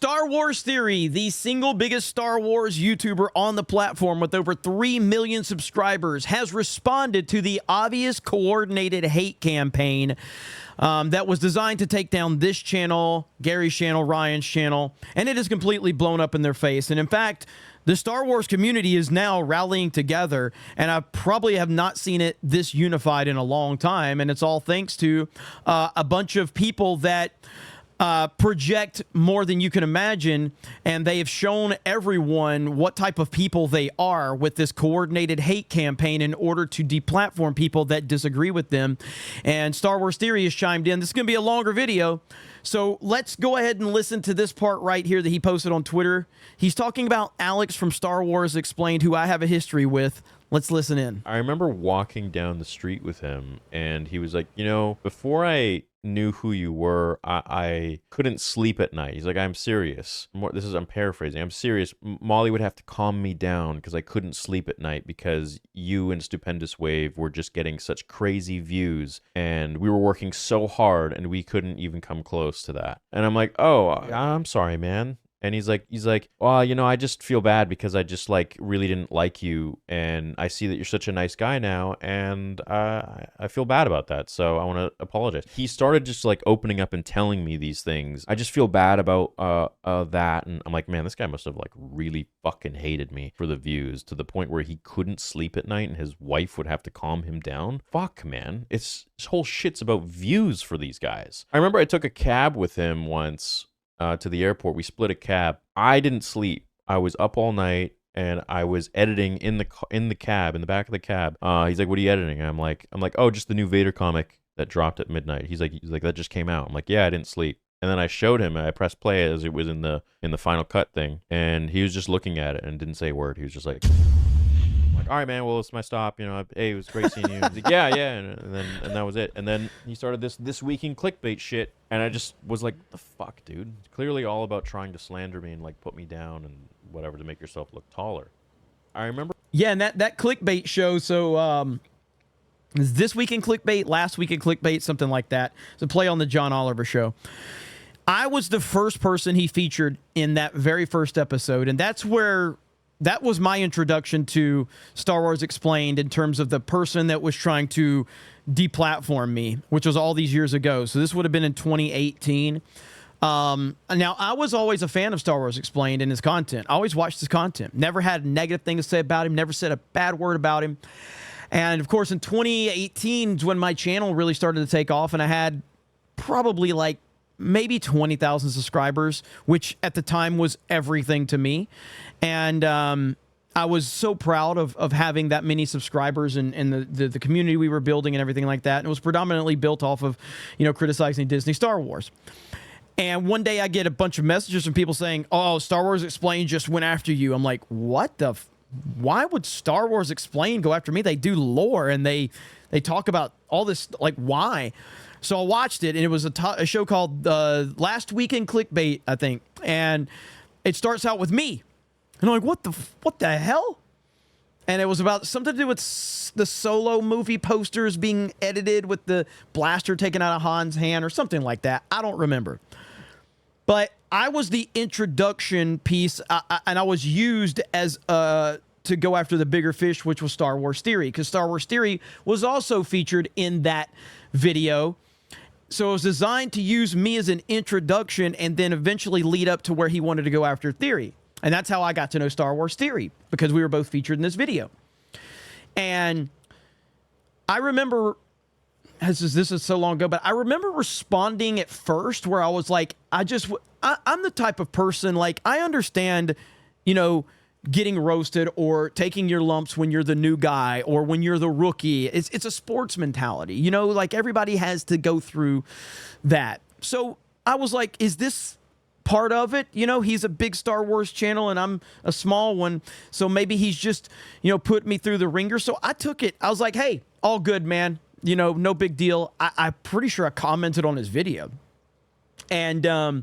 Star Wars Theory, the single biggest Star Wars YouTuber on the platform with over 3 million subscribers, has responded to the obvious coordinated hate campaign that was designed to take down this channel, Gary's channel, Ryan's channel, and it is completely blown up in their face. And in fact, the Star Wars community is now rallying together, and I probably have not seen it this unified in a long time, and it's all thanks to a bunch of people that project more than you can imagine, and they have shown everyone what type of people they are with this coordinated hate campaign in order to deplatform people that disagree with them. And Star Wars Theory has chimed in. This is going to be a longer video, so let's go ahead and listen to this part right here that he posted on Twitter. He's talking about Alex from Star Wars Explained, who I have a history with. Let's listen in. I remember walking down the street with him, and he was like, you know, before I knew who you were, I couldn't sleep at night. He's like, I'm serious. I'm paraphrasing. I'm serious. Molly would have to calm me down because I couldn't sleep at night because you and Stupendous Wave were just getting such crazy views, and we were working so hard, and we couldn't even come close to that. And I'm like, oh, I'm sorry, man. And he's like, well, you know, I just feel bad because I just like really didn't like you, and I see that you're such a nice guy now, and I feel bad about that, so I want to apologize. He started just like opening up and telling me these things. I just feel bad about that, and I'm like, man, this guy must have like really fucking hated me for the views to the point where he couldn't sleep at night, and his wife would have to calm him down. Fuck, man, this whole shit's about views for these guys. I remember I took a cab with him once. To the airport. We split a cab. I didn't sleep. I was up all night, and I was editing in the cab, in the back of the cab. He's like, "What are you editing?" And I'm like, "Oh, just the new Vader comic that dropped at midnight." He's like, "That just came out." I'm like, "Yeah, I didn't sleep." And then I showed him, and I pressed play as it was in the final cut thing, and he was just looking at it and didn't say a word. He was just like, all right, man, well, it's my stop, you know, hey, it was great seeing you. He's like, yeah, and that was it. And then he started this week in clickbait shit, and I just was like, the fuck, dude? It's clearly all about trying to slander me and like put me down and whatever to make yourself look taller. I remember. Yeah, and that clickbait show, so this week in clickbait, last week in clickbait, something like that. It's a play on the John Oliver show. I was the first person he featured in that very first episode, and that was my introduction to Star Wars Explained in terms of the person that was trying to deplatform me, which was all these years ago. So this would have been in 2018. Now, I was always a fan of Star Wars Explained and his content. I always watched his content. Never had a negative thing to say about him. Never said a bad word about him. And, of course, in 2018 is when my channel really started to take off, and I had probably like maybe 20,000 subscribers, which at the time was everything to me. And I was so proud of having that many subscribers and the community we were building and everything like that. And it was predominantly built off of, you know, criticizing Disney Star Wars. And one day I get a bunch of messages from people saying, oh, Star Wars Explained just went after you. I'm like, what the why would Star Wars Explained go after me? They do lore and they talk about all this, like, why? So I watched it, and it was a show called Last Week in Clickbait, I think. And it starts out with me. And I'm like, what the hell? And it was about something to do with the Solo movie posters being edited with the blaster taken out of Han's hand or something like that. I don't remember. But I was the introduction piece, and I was used as to go after the bigger fish, which was Star Wars Theory, because Star Wars Theory was also featured in that video. So it was designed to use me as an introduction and then eventually lead up to where he wanted to go after Theory. And that's how I got to know Star Wars Theory, because we were both featured in this video. And I remember, this is so long ago, but I remember responding at first where I was like, I'm the type of person, like, I understand, you know, getting roasted or taking your lumps when you're the new guy or when you're the rookie. It's a sports mentality, you know, like everybody has to go through that. So I was like, is this part of it? You know, he's a big Star Wars channel and I'm a small one. So maybe he's just, you know, put me through the ringer. So I took it. I was like, hey, all good, man. You know, no big deal. I'm pretty sure I commented on his video. And,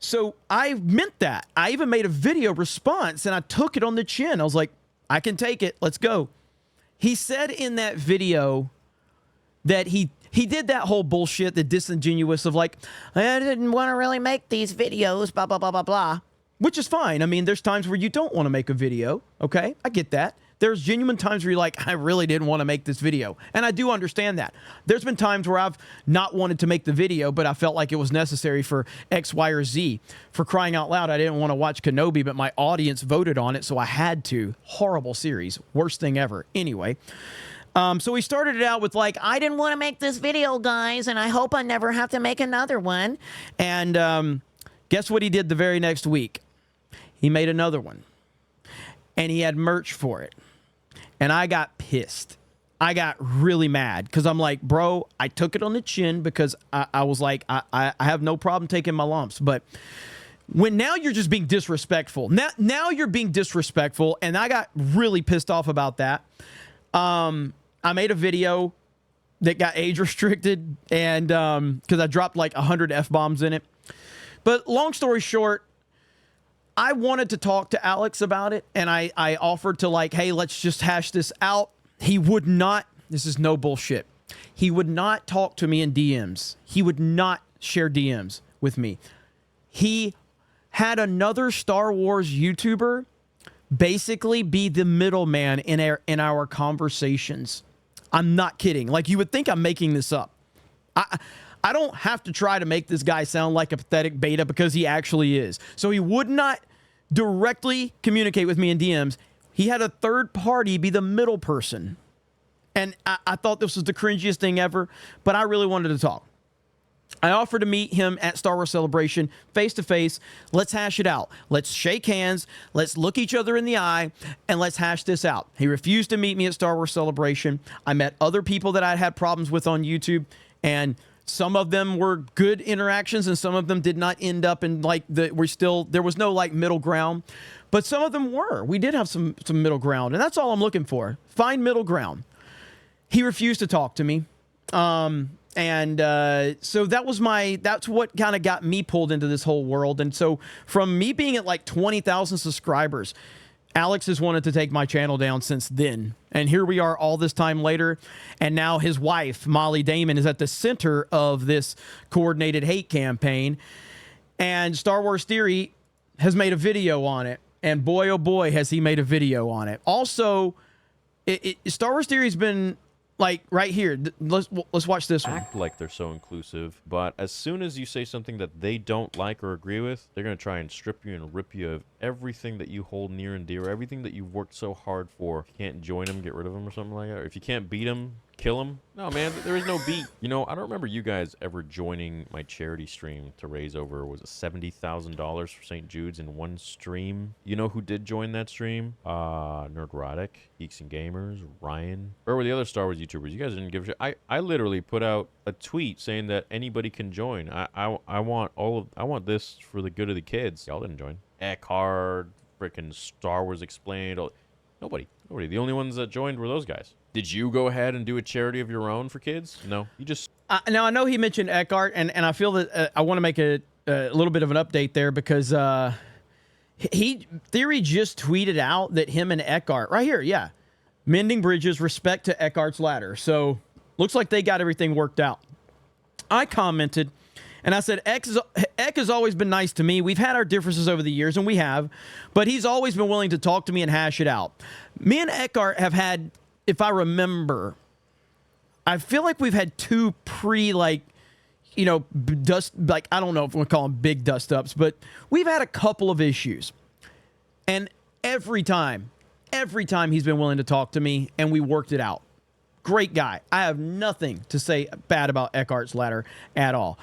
so I meant that. I even made a video response and I took it on the chin. I was like, I can take it. Let's go. He said in that video that he he did that whole bullshit, the disingenuous of like, I didn't want to really make these videos, blah, blah, blah, blah, blah, which is fine. I mean, there's times where you don't want to make a video. Okay. I get that. There's genuine times where you're like, I really didn't want to make this video. And I do understand that. There's been times where I've not wanted to make the video, but I felt like it was necessary for X, Y, or Z. For crying out loud, I didn't want to watch Kenobi, but my audience voted on it, so I had to. Horrible series. Worst thing ever. Anyway. So we started it out with like, I didn't want to make this video, guys, and I hope I never have to make another one. And guess what he did the very next week? He made another one. And he had merch for it. And I got pissed. I got really mad because I'm like, bro, I took it on the chin because I was like, I have no problem taking my lumps. But when now you're just being disrespectful. Now you're being disrespectful. And I got really pissed off about that. I made a video that got age restricted and because I dropped like 100 F-bombs in it. But long story short, I wanted to talk to Alex about it, and I offered to like, hey, let's just hash this out. He would not. This is no bullshit. He would not talk to me in DMs. He would not share DMs with me. He had another Star Wars YouTuber basically be the middleman in our conversations. I'm not kidding. Like, you would think I'm making this up. I don't have to try to make this guy sound like a pathetic beta because he actually is. So he would not directly communicate with me in DMs. He had a third party be the middle person. And I thought this was the cringiest thing ever, but I really wanted to talk. I offered to meet him at Star Wars Celebration face to face. Let's hash it out. Let's shake hands. Let's look each other in the eye and let's hash this out. He refused to meet me at Star Wars Celebration. I met other people that I'd had problems with on YouTube, and some of them were good interactions and some of them did not end up in like there was no like middle ground, but some of them were. We did have some middle ground, and that's all I'm looking for. Find middle ground. He refused to talk to me. So that's what kind of got me pulled into this whole world. And so from me being at like 20,000 subscribers, Alex has wanted to take my channel down since then. And here we are all this time later. And now his wife, Molly Damon, is at the center of this coordinated hate campaign. And Star Wars Theory has made a video on it. And boy, oh boy, has he made a video on it. Also, Star Wars Theory's been like right here. Let's watch this one. Act like they're so inclusive, but as soon as you say something that they don't like or agree with, they're going to try and strip you and rip you of everything that you hold near and dear, everything that you've worked so hard for. If you can't join them, get rid of them or something like that. Or if you can't beat them, kill them. No, man, there is no beat. You know, I don't remember you guys ever joining my charity stream to raise over, was it $70,000 for St. Jude's in one stream? You know who did join that stream? Nerdrotic, Geeks and Gamers, Ryan. Where were the other Star Wars YouTubers? You guys didn't give a shit. I literally put out a tweet saying that anybody can join. I want this for the good of the kids. Y'all didn't join. Eckhart, freaking Star Wars Explained. Nobody. The only ones that joined were those guys. Did you go ahead and do a charity of your own for kids? No, you just... Now, I know he mentioned Eckhart, and I feel that I want to make a little bit of an update there because Theory just tweeted out that him and Eckhart, right here, yeah, mending bridges, respect to Eckhart's ladder. So, looks like they got everything worked out. I commented, and I said, Eck has always been nice to me. We've had our differences over the years, and we have, but he's always been willing to talk to me and hash it out. Me and Eckhart have had, if I remember, I feel like we've had two I don't know if we'll call them big dust ups, but we've had a couple of issues. And every time he's been willing to talk to me, and we worked it out. Great guy. I have nothing to say bad about Eckhart's ladder at all.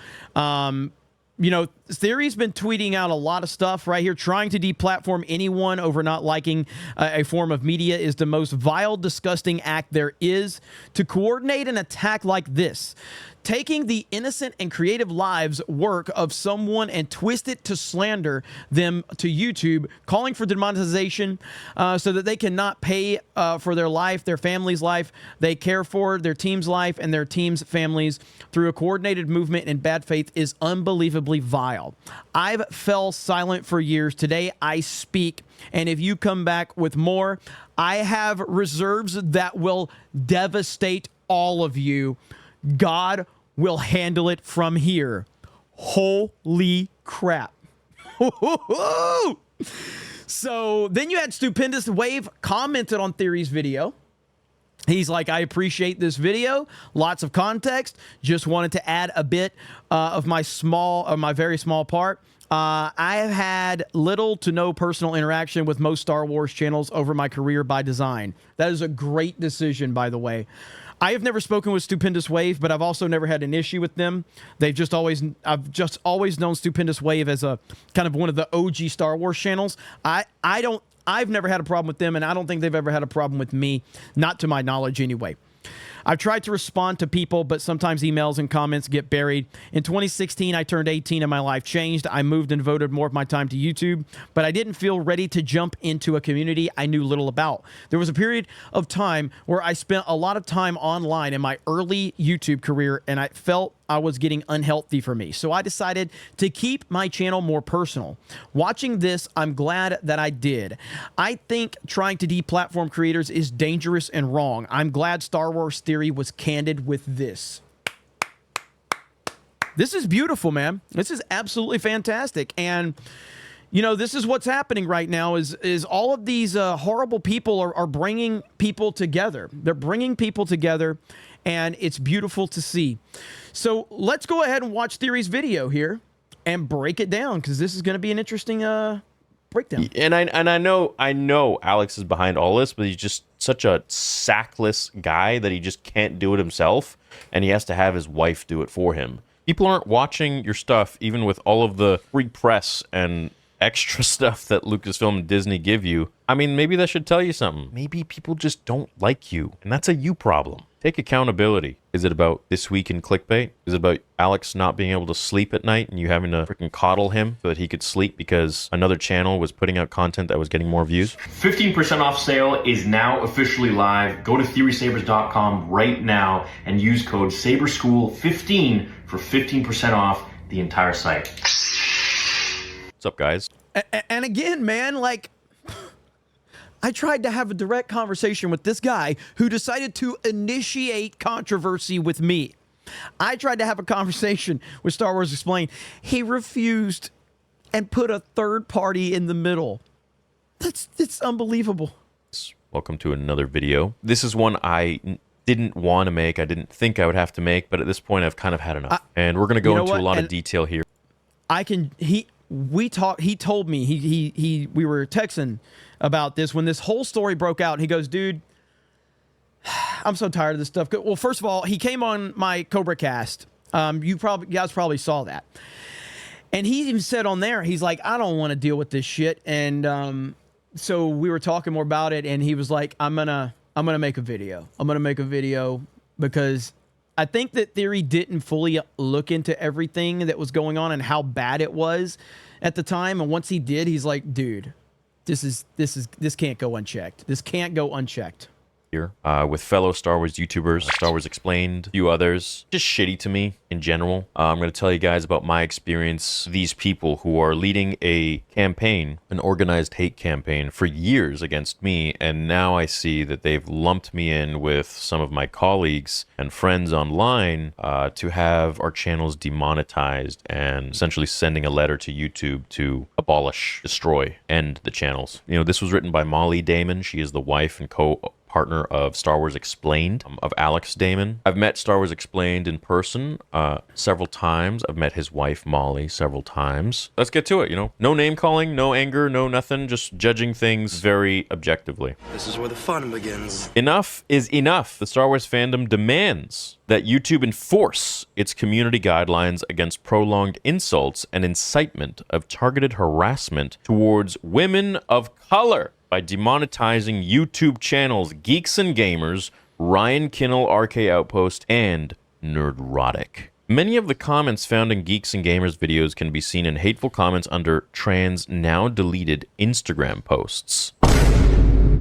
Theory's been tweeting out a lot of stuff right here. Trying to deplatform anyone over not liking a form of media is the most vile, disgusting act there is. To coordinate an attack like this, taking the innocent and creative lives work of someone and twist it to slander them to YouTube, calling for demonetization so that they cannot pay for their life, their family's life, they care for their team's life and their team's families through a coordinated movement in bad faith is unbelievably vile. I've fell silent for years. Today I speak, and if you come back with more, I have reserves that will devastate all of you. God will handle it from here. Holy crap. So then you had Stupendous Wave commented on Theory's video. He's like, I appreciate this video. Lots of context. Just wanted to add a bit of my very small part. I have had little to no personal interaction with most Star Wars channels over my career by design. That is a great decision, by the way. I have never spoken with Stupendous Wave, but I've also never had an issue with them. I've just always known Stupendous Wave as a kind of one of the OG Star Wars channels. I've never had a problem with them, and I don't think they've ever had a problem with me, not to my knowledge anyway. I've tried to respond to people, but sometimes emails and comments get buried. In 2016, I turned 18 and my life changed. I moved and devoted more of my time to YouTube, but I didn't feel ready to jump into a community I knew little about. There was a period of time where I spent a lot of time online in my early YouTube career, and I felt I was getting unhealthy for me. So I decided to keep my channel more personal. Watching this, I'm glad that I did. I think trying to deplatform creators is dangerous and wrong. I'm glad Star Wars Theory was candid with this. This is beautiful, man. This is absolutely fantastic. And you know, this is what's happening right now is all of these horrible people are bringing people together. They're bringing people together, and it's beautiful to see. So let's go ahead and watch Theory's video here and break it down, because this is going to be an interesting breakdown. And I know Alex is behind all this, but he's just such a sackless guy that he just can't do it himself, and he has to have his wife do it for him. People aren't watching your stuff, even with all of the free press and extra stuff that Lucasfilm and Disney give you. I mean, maybe that should tell you something. Maybe people just don't like you, and that's a you problem. Take accountability. Is it about This Week in Clickbait? Is it about Alex not being able to sleep at night and you having to freaking coddle him so that he could sleep because another channel was putting out content that was getting more views? 15% off sale is now officially live. Go to theorysabers.com right now and use code SABERSCHOOL15 for 15% off the entire site. What's up, guys? And again, man, like, I tried to have a direct conversation with this guy who decided to initiate controversy with me. I tried to have a conversation with Star Wars Explained. He refused and put a third party in the middle. It's unbelievable. Welcome to another video. This is one I didn't want to make. I didn't think I would have to make, but at this point I've kind of had enough. And we're going to go into a lot of detail here. He told me, we were texting about this when this whole story broke out. He goes, dude, I'm so tired of this stuff. Well, first of all, he came on my Cobra Cast. You guys probably saw that. And he even said on there, he's like, I don't want to deal with this shit. And so we were talking more about it, and he was like, I'm gonna make a video. I'm gonna make a video because I think that Theory didn't fully look into everything that was going on and how bad it was at the time. And once he did, he's like, dude, this can't go unchecked. This can't go unchecked. Here with fellow Star Wars YouTubers, Star Wars Explained, a few others. Just shitty to me in general. I'm going to tell you guys about my experience. These people who are leading a campaign, an organized hate campaign for years against me, and now I see that they've lumped me in with some of my colleagues and friends online to have our channels demonetized and essentially sending a letter to YouTube to abolish, destroy, end the channels. You know, this was written by Molly Damon. She is the wife and co-partner of Star Wars Explained, of Alex Damon. I've met Star Wars Explained in person several times. I've met his wife, Molly, several times. Let's get to it, you know. No name calling, no anger, no nothing, just judging things very objectively. This is where the fun begins. Enough is enough. The Star Wars fandom demands that YouTube enforce its community guidelines against prolonged insults and incitement of targeted harassment towards women of color by demonetizing YouTube channels Geeks and Gamers, Ryan Kinnell RK Outpost, and Nerdrotic. Many of the comments found in Geeks and Gamers videos can be seen in hateful comments under trans now deleted Instagram posts.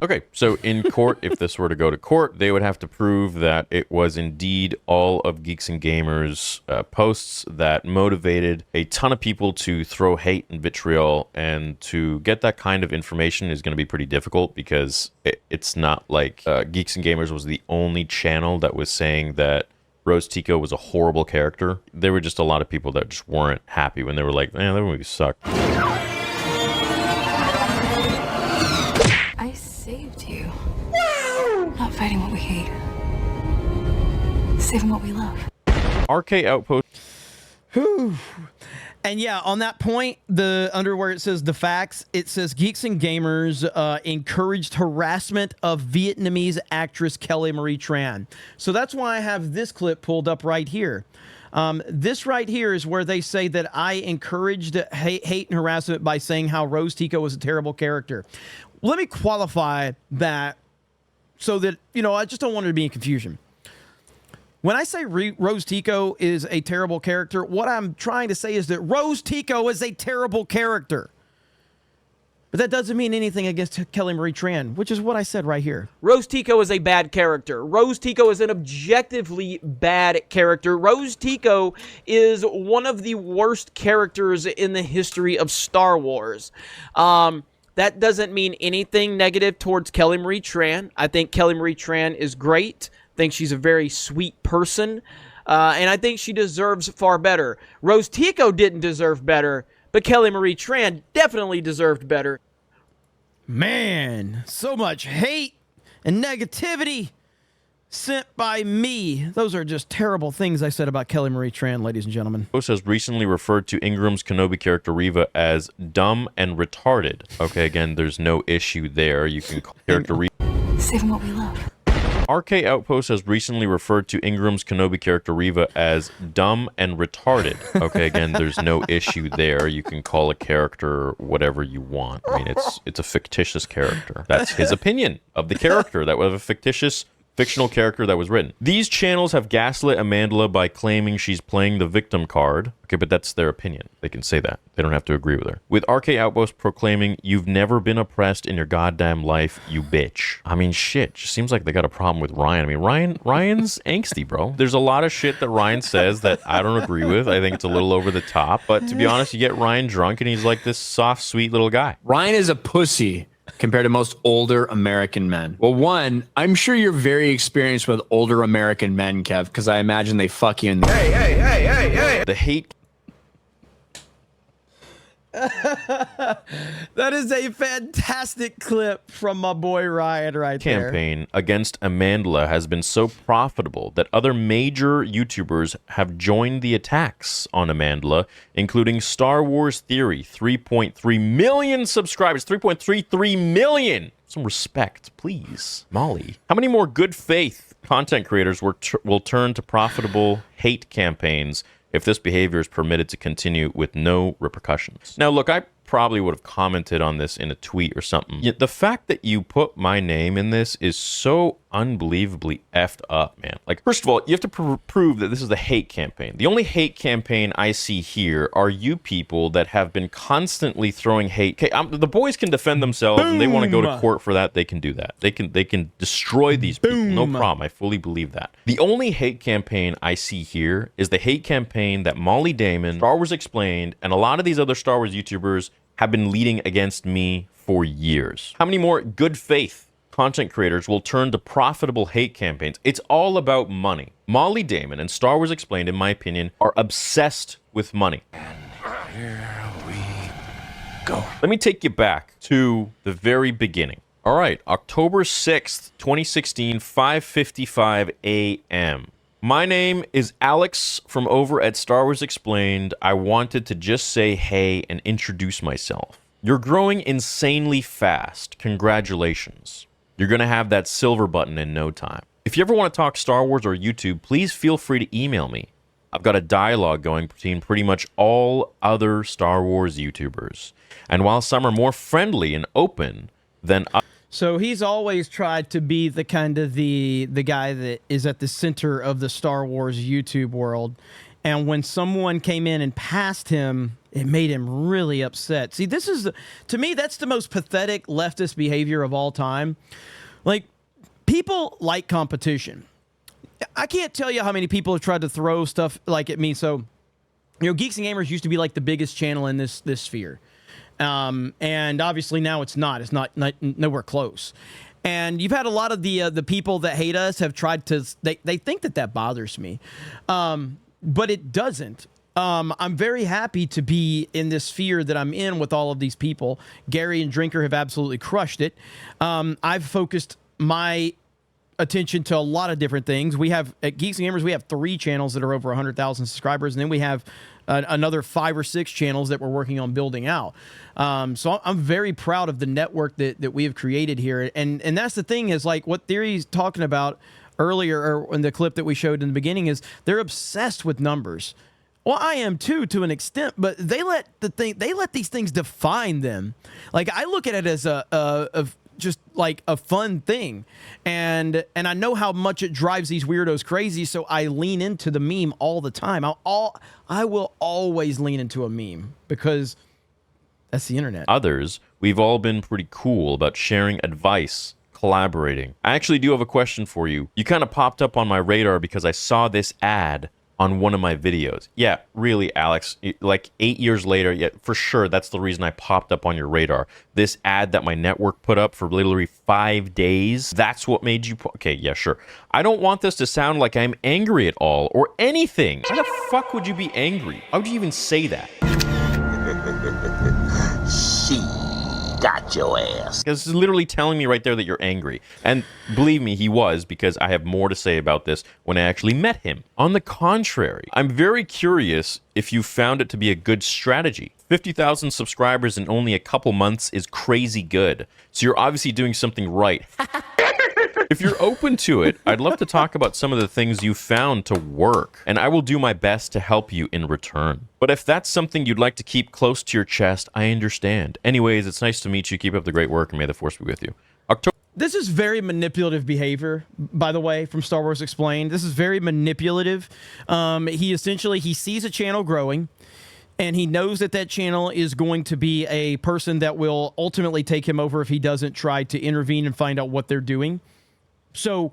Okay, so in court, if this were to go to court, they would have to prove that it was indeed all of Geeks and Gamers posts that motivated a ton of people to throw hate and vitriol, and to get that kind of information is going to be pretty difficult because it's not like Geeks and Gamers was the only channel that was saying that Rose Tico was a horrible character. There were just a lot of people that just weren't happy when they were like, man, that movie sucked. I saved you. Not fighting what we hate. Saving what we love. RK Outpost. Whew. And yeah, on that point, under where it says the facts, it says Geeks and Gamers encouraged harassment of Vietnamese actress Kelly Marie Tran. So that's why I have this clip pulled up right here. This right here is where they say that I encouraged hate and harassment by saying how Rose Tico was a terrible character. Let me qualify that so that, I just don't want there to be any confusion. When I say Rose Tico is a terrible character, what I'm trying to say is that Rose Tico is a terrible character. But that doesn't mean anything against Kelly Marie Tran, which is what I said right here. Rose Tico is a bad character. Rose Tico is an objectively bad character. Rose Tico is one of the worst characters in the history of Star Wars. That doesn't mean anything negative towards Kelly Marie Tran. I think Kelly Marie Tran is great. I think she's a very sweet person. And I think she deserves far better. Rose Tico didn't deserve better, but Kelly Marie Tran definitely deserved better. Man, so much hate and negativity sent by me. Those are just terrible things I said about Kelly Marie Tran, ladies and gentlemen. Post has recently referred to Ingram's Kenobi character Reva as dumb and retarded. Okay, again, there's no issue there. You can call character Reva. Saving what we love. RK Outpost has recently referred to Ingram's Kenobi character Reva as dumb and retarded. Okay, again, there's no issue there. You can call a character whatever you want. I mean, it's a fictitious character. That's his opinion of the character. That was a fictional character that was written. These channels have gaslit Amandla by claiming she's playing the victim card. Okay, but that's their opinion. They can say that. They don't have to agree with her. With RK Outpost proclaiming, "You've never been oppressed in your goddamn life, you bitch." I mean, shit. Just seems like they got a problem with Ryan. I mean, Ryan's angsty, bro. There's a lot of shit that Ryan says that I don't agree with. I think it's a little over the top. But to be honest, you get Ryan drunk and he's like this soft, sweet little guy. Ryan is a pussy compared to most older American men. Well, one, I'm sure you're very experienced with older American men, Kev, because I imagine they fuck you in the... Hey. The hate... That is a fantastic clip from my boy Ryan right there. Campaign against Amandla has been so profitable that other major YouTubers have joined the attacks on Amandla, including Star Wars Theory, 3.3 million subscribers, 3.33 million. Some respect, please. Molly. How many more good faith content creators will turn to profitable hate campaigns if this behavior is permitted to continue with no repercussions? Now, look, I probably would have commented on this in a tweet or something. Yet the fact that you put my name in this is so unbelievably effed up, man. Like, first of all, you have to prove that this is a hate campaign. The only hate campaign I see here are you people that have been constantly throwing hate. Okay, the boys can defend themselves, and they want to go to court for that. They can do that. They can destroy these people. No problem. I fully believe that. The only hate campaign I see here is the hate campaign that Molly Damon, Star Wars Explained, and a lot of these other Star Wars YouTubers have been leading against me for years. How many more good faith content creators will turn to profitable hate campaigns? It's all about money. Molly Damon and Star Wars Explained, in my opinion, are obsessed with money. And here we go. Let me take you back to the very beginning. All right, October 6th, 2016, 5:55 a.m. My name is Alex from over at Star Wars Explained. I wanted to just say hey and introduce myself. You're growing insanely fast. Congratulations. You're going to have that silver button in no time. If you ever want to talk Star Wars or YouTube, please feel free to email me. I've got a dialogue going between pretty much all other Star Wars YouTubers. And while some are more friendly and open than others, so he's always tried to be the kind of the guy that is at the center of the Star Wars YouTube world. And when someone came in and passed him, it made him really upset. See, this is, to me, that's the most pathetic leftist behavior of all time. Like, people like competition. I can't tell you how many people have tried to throw stuff like at me. So, Geeks and Gamers used to be like the biggest channel in this sphere. And obviously now it's not. It's not nowhere close. And you've had a lot of the people that hate us have tried to, they think that bothers me. But it doesn't. I'm very happy to be in this sphere that I'm in with all of these people. Gary and Drinker have absolutely crushed it. I've focused my attention to a lot of different things. We have at Geeks Gamers, we have 3 channels that are over 100,000 subscribers, and then we have another 5 or 6 channels that we're working on building out. So I'm very proud of the network that we have created here. And that's the thing is, like, what Theory's talking about earlier, or in the clip that we showed in the beginning, is they're obsessed with numbers. Well, I am too, to an extent, but they let these things define them. Like, I look at it as just like a fun thing, and I know how much it drives these weirdos crazy, so I lean into the meme all the time. I will always lean into a meme because that's the internet. Others, we've all been pretty cool about sharing advice, collaborating. I actually do have a question for you. You kind of popped up on my radar because I saw this ad on one of my videos. Yeah, really, Alex, like 8 years later, yeah, for sure, that's the reason I popped up on your radar. This ad that my network put up for literally 5 days, that's what made you... Okay, yeah, sure. I don't want this to sound like I'm angry at all or anything. Why the fuck would you be angry? Why would you even say that? She got your ass. Because it's literally telling me right there that you're angry. And believe me, he was, because I have more to say about this when I actually met him. On the contrary, I'm very curious if you found it to be a good strategy. 50,000 subscribers in only a couple months is crazy good. So you're obviously doing something right. If you're open to it, I'd love to talk about some of the things you found to work, and I will do my best to help you in return. But if that's something you'd like to keep close to your chest, I understand. Anyways, it's nice to meet you. Keep up the great work, and may the force be with you. This is very manipulative behavior, by the way, from Star Wars Explained. This is very manipulative. He sees a channel growing, and he knows that channel is going to be a person that will ultimately take him over if he doesn't try to intervene and find out what they're doing. So,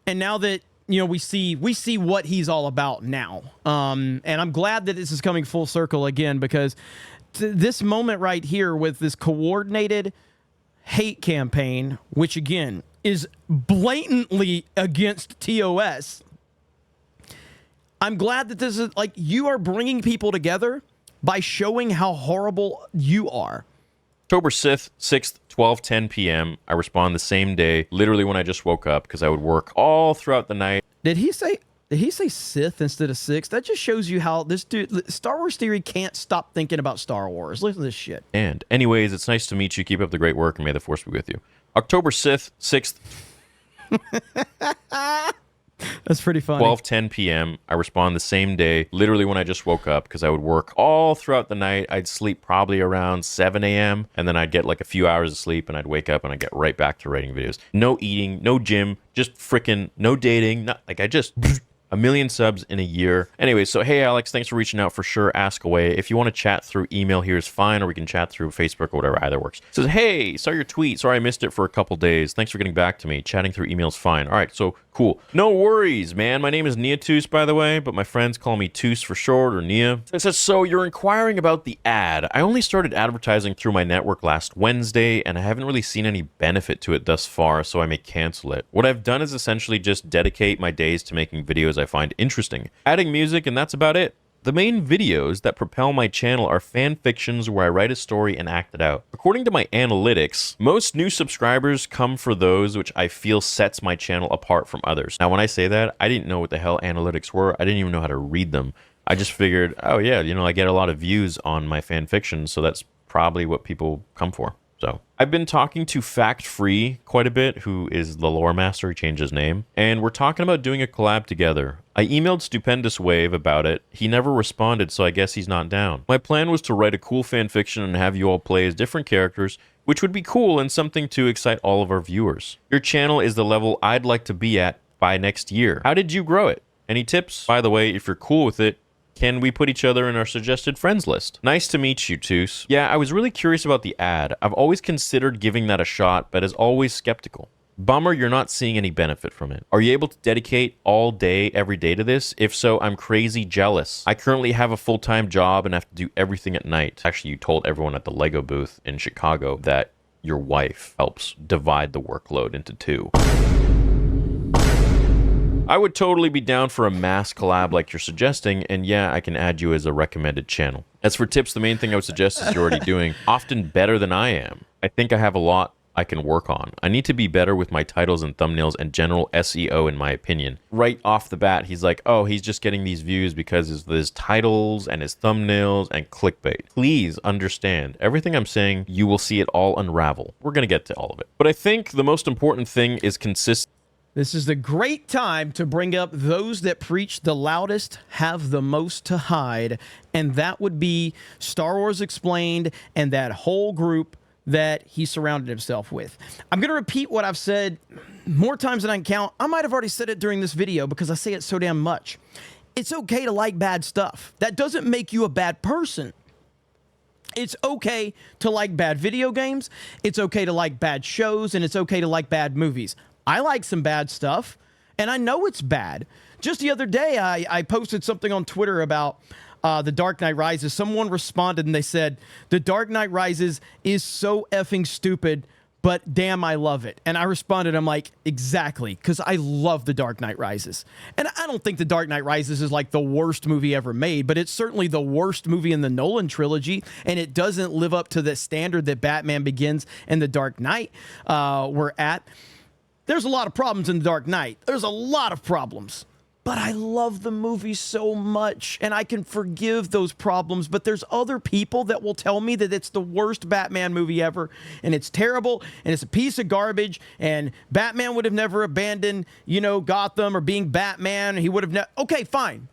and now that, you know, we see what he's all about now. And I'm glad that this is coming full circle again, because this moment right here with this coordinated hate campaign, which again is blatantly against TOS. I'm glad that this is, like, you are bringing people together by showing how horrible you are. October 6th, 12:10 p.m. I respond the same day, literally when I just woke up, because I would work all throughout the night. Did he say Sith instead of 6? That just shows you how this dude, Star Wars Theory, can't stop thinking about Star Wars. Listen to this shit. And anyways, it's nice to meet you. Keep up the great work, and may the force be with you. October 6th. That's pretty funny. 12:10 p.m. I respond the same day, literally when I just woke up, because I would work all throughout the night. I'd sleep probably around 7 a.m., and then I'd get like a few hours of sleep, and I'd wake up, and I'd get right back to writing videos. No eating, no gym, just freaking no dating. Not, like, I just... 1 million subs in a year. Anyway, so hey, Alex, thanks for reaching out. For sure, ask away. If you want to chat through email here is fine, or we can chat through Facebook or whatever, either works. Says, hey, saw your tweet. Sorry I missed it for a couple days. Thanks for getting back to me. Chatting through email is fine. All right, so cool. No worries, man. My name is Neatus, by the way, but my friends call me Tus for short, or Nia. It says, so you're inquiring about the ad. I only started advertising through my network last Wednesday, and I haven't really seen any benefit to it thus far, so I may cancel it. What I've done is essentially just dedicate my days to making videos I find interesting, adding music, and that's about it. The main videos that propel my channel are fan fictions where I write a story and act it out. According to my analytics, most new subscribers come for those which I feel sets my channel apart from others. Now, when I say that, I didn't know what the hell analytics were. I didn't even know how to read them. I just figured, oh yeah, you know, I get a lot of views on my fan fictions, so that's probably what people come for. So I've been talking to Fact Free quite a bit, who is the lore master. He changed his name, and we're talking about doing a collab together. I emailed Stupendous Wave about it. He never responded, so I guess he's not down. My plan was to write a cool fan fiction and have you all play as different characters, which would be cool and something to excite all of our viewers. Your channel is the level I'd like to be at by next year. How did you grow it? Any tips? By the way, if you're cool with it, can we put each other in our suggested friends list? Nice to meet you, Tus. Yeah, I was really curious about the ad. I've always considered giving that a shot, but as always skeptical. Bummer you're not seeing any benefit from it. Are you able to dedicate all day, every day to this? If so, I'm crazy jealous. I currently have a full-time job and have to do everything at night. Actually, you told everyone at the Lego booth in Chicago that your wife helps divide the workload into two. I would totally be down for a mass collab like you're suggesting, and yeah, I can add you as a recommended channel. As for tips, the main thing I would suggest is you're already doing often better than I am. I think I have a lot I can work on. I need to be better with my titles and thumbnails and general SEO, in my opinion. Right off the bat, he's like, oh, he's just getting these views because of his titles and his thumbnails and clickbait. Please understand, everything I'm saying, you will see it all unravel. We're going to get to all of it. But I think the most important thing is consistency. This is the great time to bring up those that preach the loudest have the most to hide, and that would be Star Wars Explained and that whole group that he surrounded himself with. I'm going to repeat what I've said more times than I can count. I might have already said it during this video because I say it so damn much. It's okay to like bad stuff. That doesn't make you a bad person. It's okay to like bad video games. It's okay to like bad shows, and it's okay to like bad movies. I like some bad stuff, and I know it's bad. Just the other day, I posted something on Twitter about The Dark Knight Rises. Someone responded, and they said, The Dark Knight Rises is so effing stupid, but damn, I love it. And I responded, I'm like, exactly, because I love The Dark Knight Rises. And I don't think The Dark Knight Rises is like the worst movie ever made, but it's certainly the worst movie in the Nolan trilogy, and it doesn't live up to the standard that Batman Begins and The Dark Knight were at. There's a lot of problems in The Dark Knight. There's a lot of problems. But I love the movie so much, and I can forgive those problems. But there's other people that will tell me that it's the worst Batman movie ever, and it's terrible, and it's a piece of garbage, and Batman would have never abandoned, you know, Gotham or being Batman. He would have never... Okay, fine.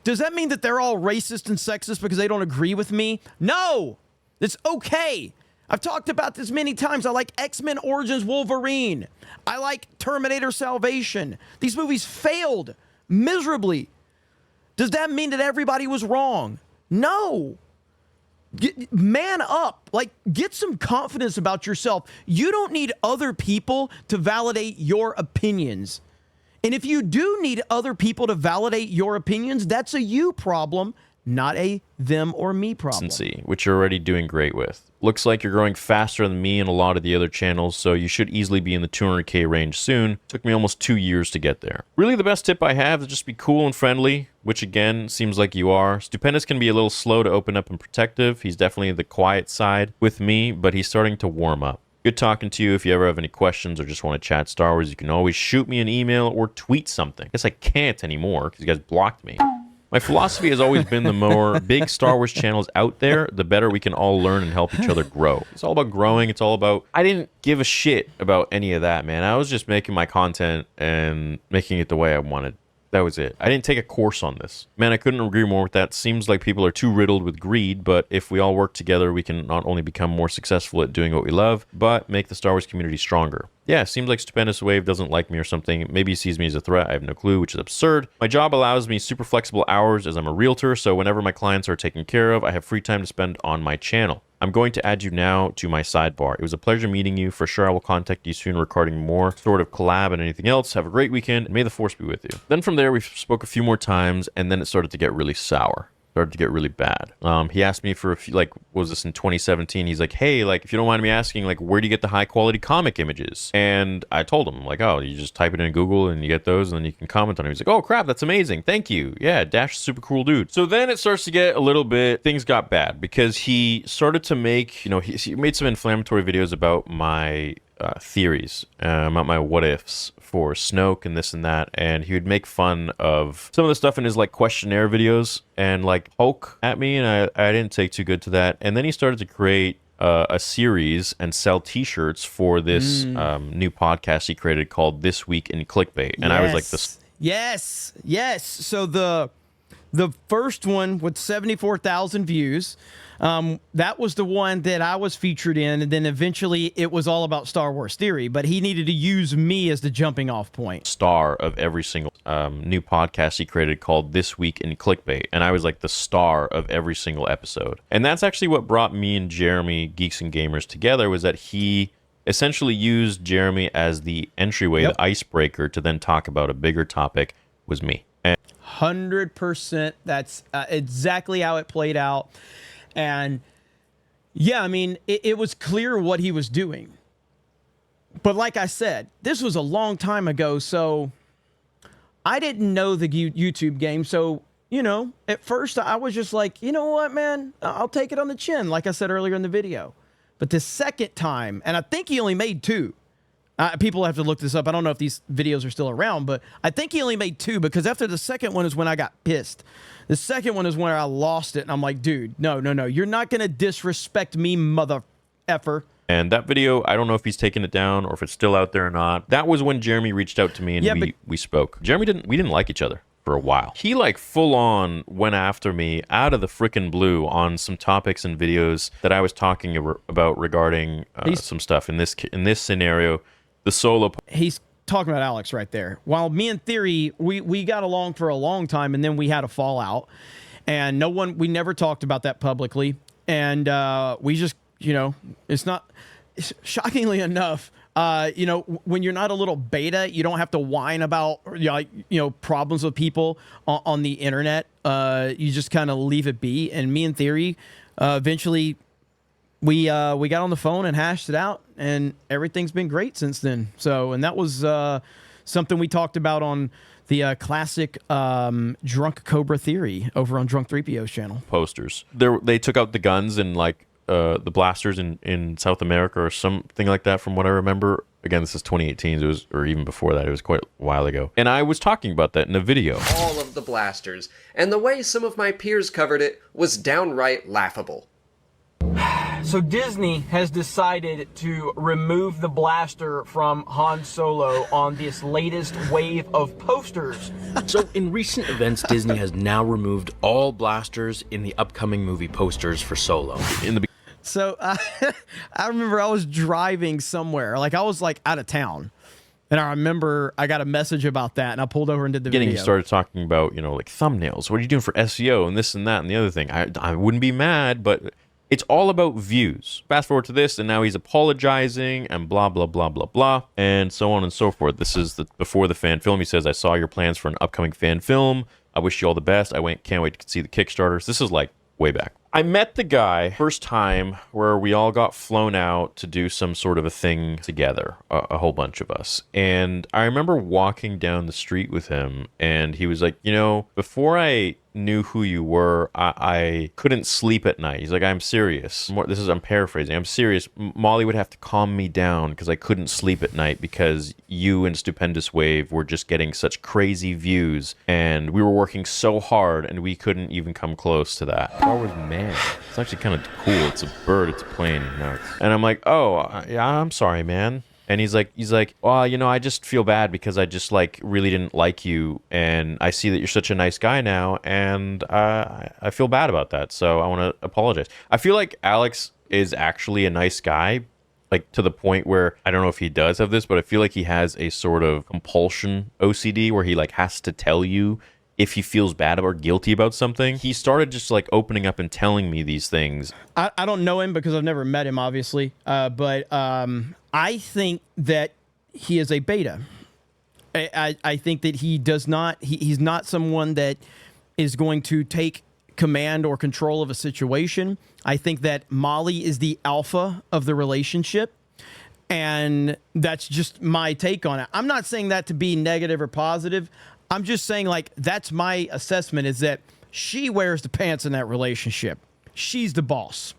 Does that mean that they're all racist and sexist because they don't agree with me? No! It's okay. I've talked about this many times. I like X-Men Origins Wolverine. I like Terminator Salvation. These movies failed miserably. Does that mean that everybody was wrong? No. Man up. Like, get some confidence about yourself. You don't need other people to validate your opinions. And if you do need other people to validate your opinions, that's a you problem, not a them or me problem. Which you're already doing great with. Looks like you're growing faster than me and a lot of the other channels, so you should easily be in the 200K range soon. Took me almost 2 years to get there. Really, the best tip I have is just be cool and friendly, which again, seems like you are. Stupendous can be a little slow to open up and protective. He's definitely the quiet side with me, but he's starting to warm up. Good talking to you. If you ever have any questions or just want to chat Star Wars, you can always shoot me an email or tweet something. I guess I can't anymore because you guys blocked me. My philosophy has always been the more big Star Wars channels out there, the better we can all learn and help each other grow. It's all about growing. It's all about... I didn't give a shit about any of that, man. I was just making my content and making it the way I wanted. That was it. I didn't take a course on this. Man, I couldn't agree more with that. Seems like people are too riddled with greed, but if we all work together, we can not only become more successful at doing what we love, but make the Star Wars community stronger. Yeah, seems like Stupendous Wave doesn't like me or something. Maybe he sees me as a threat. I have no clue, which is absurd. My job allows me super flexible hours as I'm a realtor, so whenever my clients are taken care of, I have free time to spend on my channel. I'm going to add you now to my sidebar. It was a pleasure meeting you. For sure, I will contact you soon regarding more sort of collab and anything else. Have a great weekend, and may the Force be with you. Then from there, we spoke a few more times, and then it started to get really sour. Started to get really bad. He asked me for a few, like, what was this in 2017? He's like, hey, like, if you don't mind me asking, like, where do you get the high quality comic images? And I told him, like, oh, you just type it in Google and you get those and then you can comment on it. He's like, oh crap, that's amazing. Thank you. Yeah, Dash is a super cool dude. So then it starts to get a little bit, things got bad because he started to make, you know, he made some inflammatory videos about my theories, about my what ifs for Snoke and this and that, and he would make fun of some of the stuff in his like questionnaire videos and like poke at me, and I didn't take too good to that. And then he started to create a series and sell t-shirts for this new podcast he created called This Week in Clickbait, and I was like, this yes so the first one with 74,000 views, that was the one that I was featured in, and then eventually it was all about Star Wars theory, but he needed to use me as the jumping off point. Star of every single new podcast he created called This Week in Clickbait, and I was like the star of every single episode. And that's actually what brought me and Jeremy, Geeks and Gamers, together, was that he essentially used Jeremy as the entryway, the icebreaker, to then talk about a bigger topic, was me. 100%. That's exactly how it played out. And Yeah, I mean, it was clear what he was doing. But like I said, this was a long time ago, so I didn't know the YouTube game. So, you know, at first I was just like, you know what, man, I'll take it on the chin, like I said earlier in the video. But the second time, and I think he only made 2. People have to look this up. I don't know if these videos are still around, but I think he only made 2 because after the second one is when I got pissed. The second one is when I lost it, and I'm like, dude, no. You're not going to disrespect me, mother effer. And that video, I don't know if he's taken it down or if it's still out there or not. That was when Jeremy reached out to me and we spoke. We didn't like each other for a while. He like full on went after me out of the frickin' blue on some topics and videos that I was talking about regarding some stuff in this scenario. The solo. He's talking about Alex right there. While me and Theory, we got along for a long time, and then we had a fallout, and we never talked about that publicly, and we just, you know, it's shockingly enough, you know, when you're not a little beta, you don't have to whine about, you know, problems with people on the internet. You just kind of leave it be. And me and Theory, eventually, we got on the phone and hashed it out, and everything's been great since then. So, and that was something we talked about on the classic Drunk Cobra Theory over on Drunk 3PO's channel. Posters. They took out the guns and like the blasters in South America or something like that, from what I remember. Again, this is 2018. It was, or even before that. It was quite a while ago. And I was talking about that in a video. All of the blasters, and the way some of my peers covered it was downright laughable. So Disney has decided to remove the blaster from Han Solo on this latest wave of posters. So in recent events, Disney has now removed all blasters in the upcoming movie posters for Solo. So I remember I was driving somewhere, like I was like out of town, and I remember I got a message about that, and I pulled over and did the video. He started talking about, you know, like thumbnails. What are you doing for SEO and this and that and the other thing? I wouldn't be mad, but it's all about views. Fast forward to this, and now he's apologizing and blah, blah, blah, blah, blah, and so on and so forth. This is before the fan film. He says, I saw your plans for an upcoming fan film. I wish you all the best. Can't wait to see the Kickstarters. This is like way back. I met the guy first time where we all got flown out to do some sort of a thing together, a whole bunch of us. And I remember walking down the street with him, and he was like, you know, before I knew who you were, I couldn't sleep at night. He's like, I'm serious. I'm paraphrasing. I'm serious. Molly would have to calm me down because I couldn't sleep at night because you and Stupendous Wave were just getting such crazy views, and we were working so hard, and we couldn't even come close to that. I was mad. It's actually kind of cool. It's a bird. It's a plane. And I'm like, oh, yeah, I'm sorry, man. And he's like, well, you know, I just feel bad because I just like really didn't like you, and I see that you're such a nice guy now, and I feel bad about that. So I want to apologize. I feel like Alex is actually a nice guy, like to the point where I don't know if he does have this, but I feel like he has a sort of compulsion OCD where he like has to tell you if he feels bad or guilty about something. He started just like opening up and telling me these things. I don't know him because I've never met him, obviously. But I think that he is a beta. I think that he does not, he's not someone that is going to take command or control of a situation. I think that Molly is the alpha of the relationship. And that's just my take on it. I'm not saying that to be negative or positive. I'm just saying, like, that's my assessment, is that she wears the pants in that relationship. She's the boss.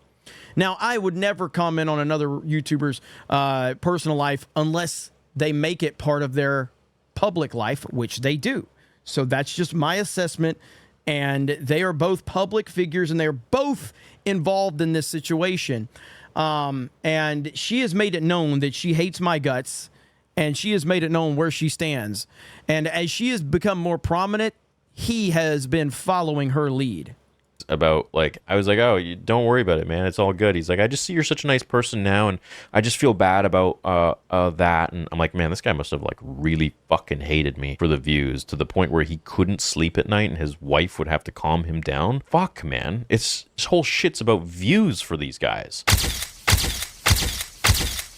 Now, I would never comment on another YouTuber's personal life unless they make it part of their public life, which they do. So that's just my assessment. And they are both public figures, and they're both involved in this situation. And she has made it known that she hates my guts, and she has made it known where she stands. And as she has become more prominent, he has been following her lead. About, like, I was like, oh, you don't worry about it, man. It's all good. He's like, I just see you're such a nice person now, and I just feel bad about that. And I'm like, man, this guy must have, like, really fucking hated me for the views to the point where he couldn't sleep at night and his wife would have to calm him down. Fuck, man. This whole shit's about views for these guys.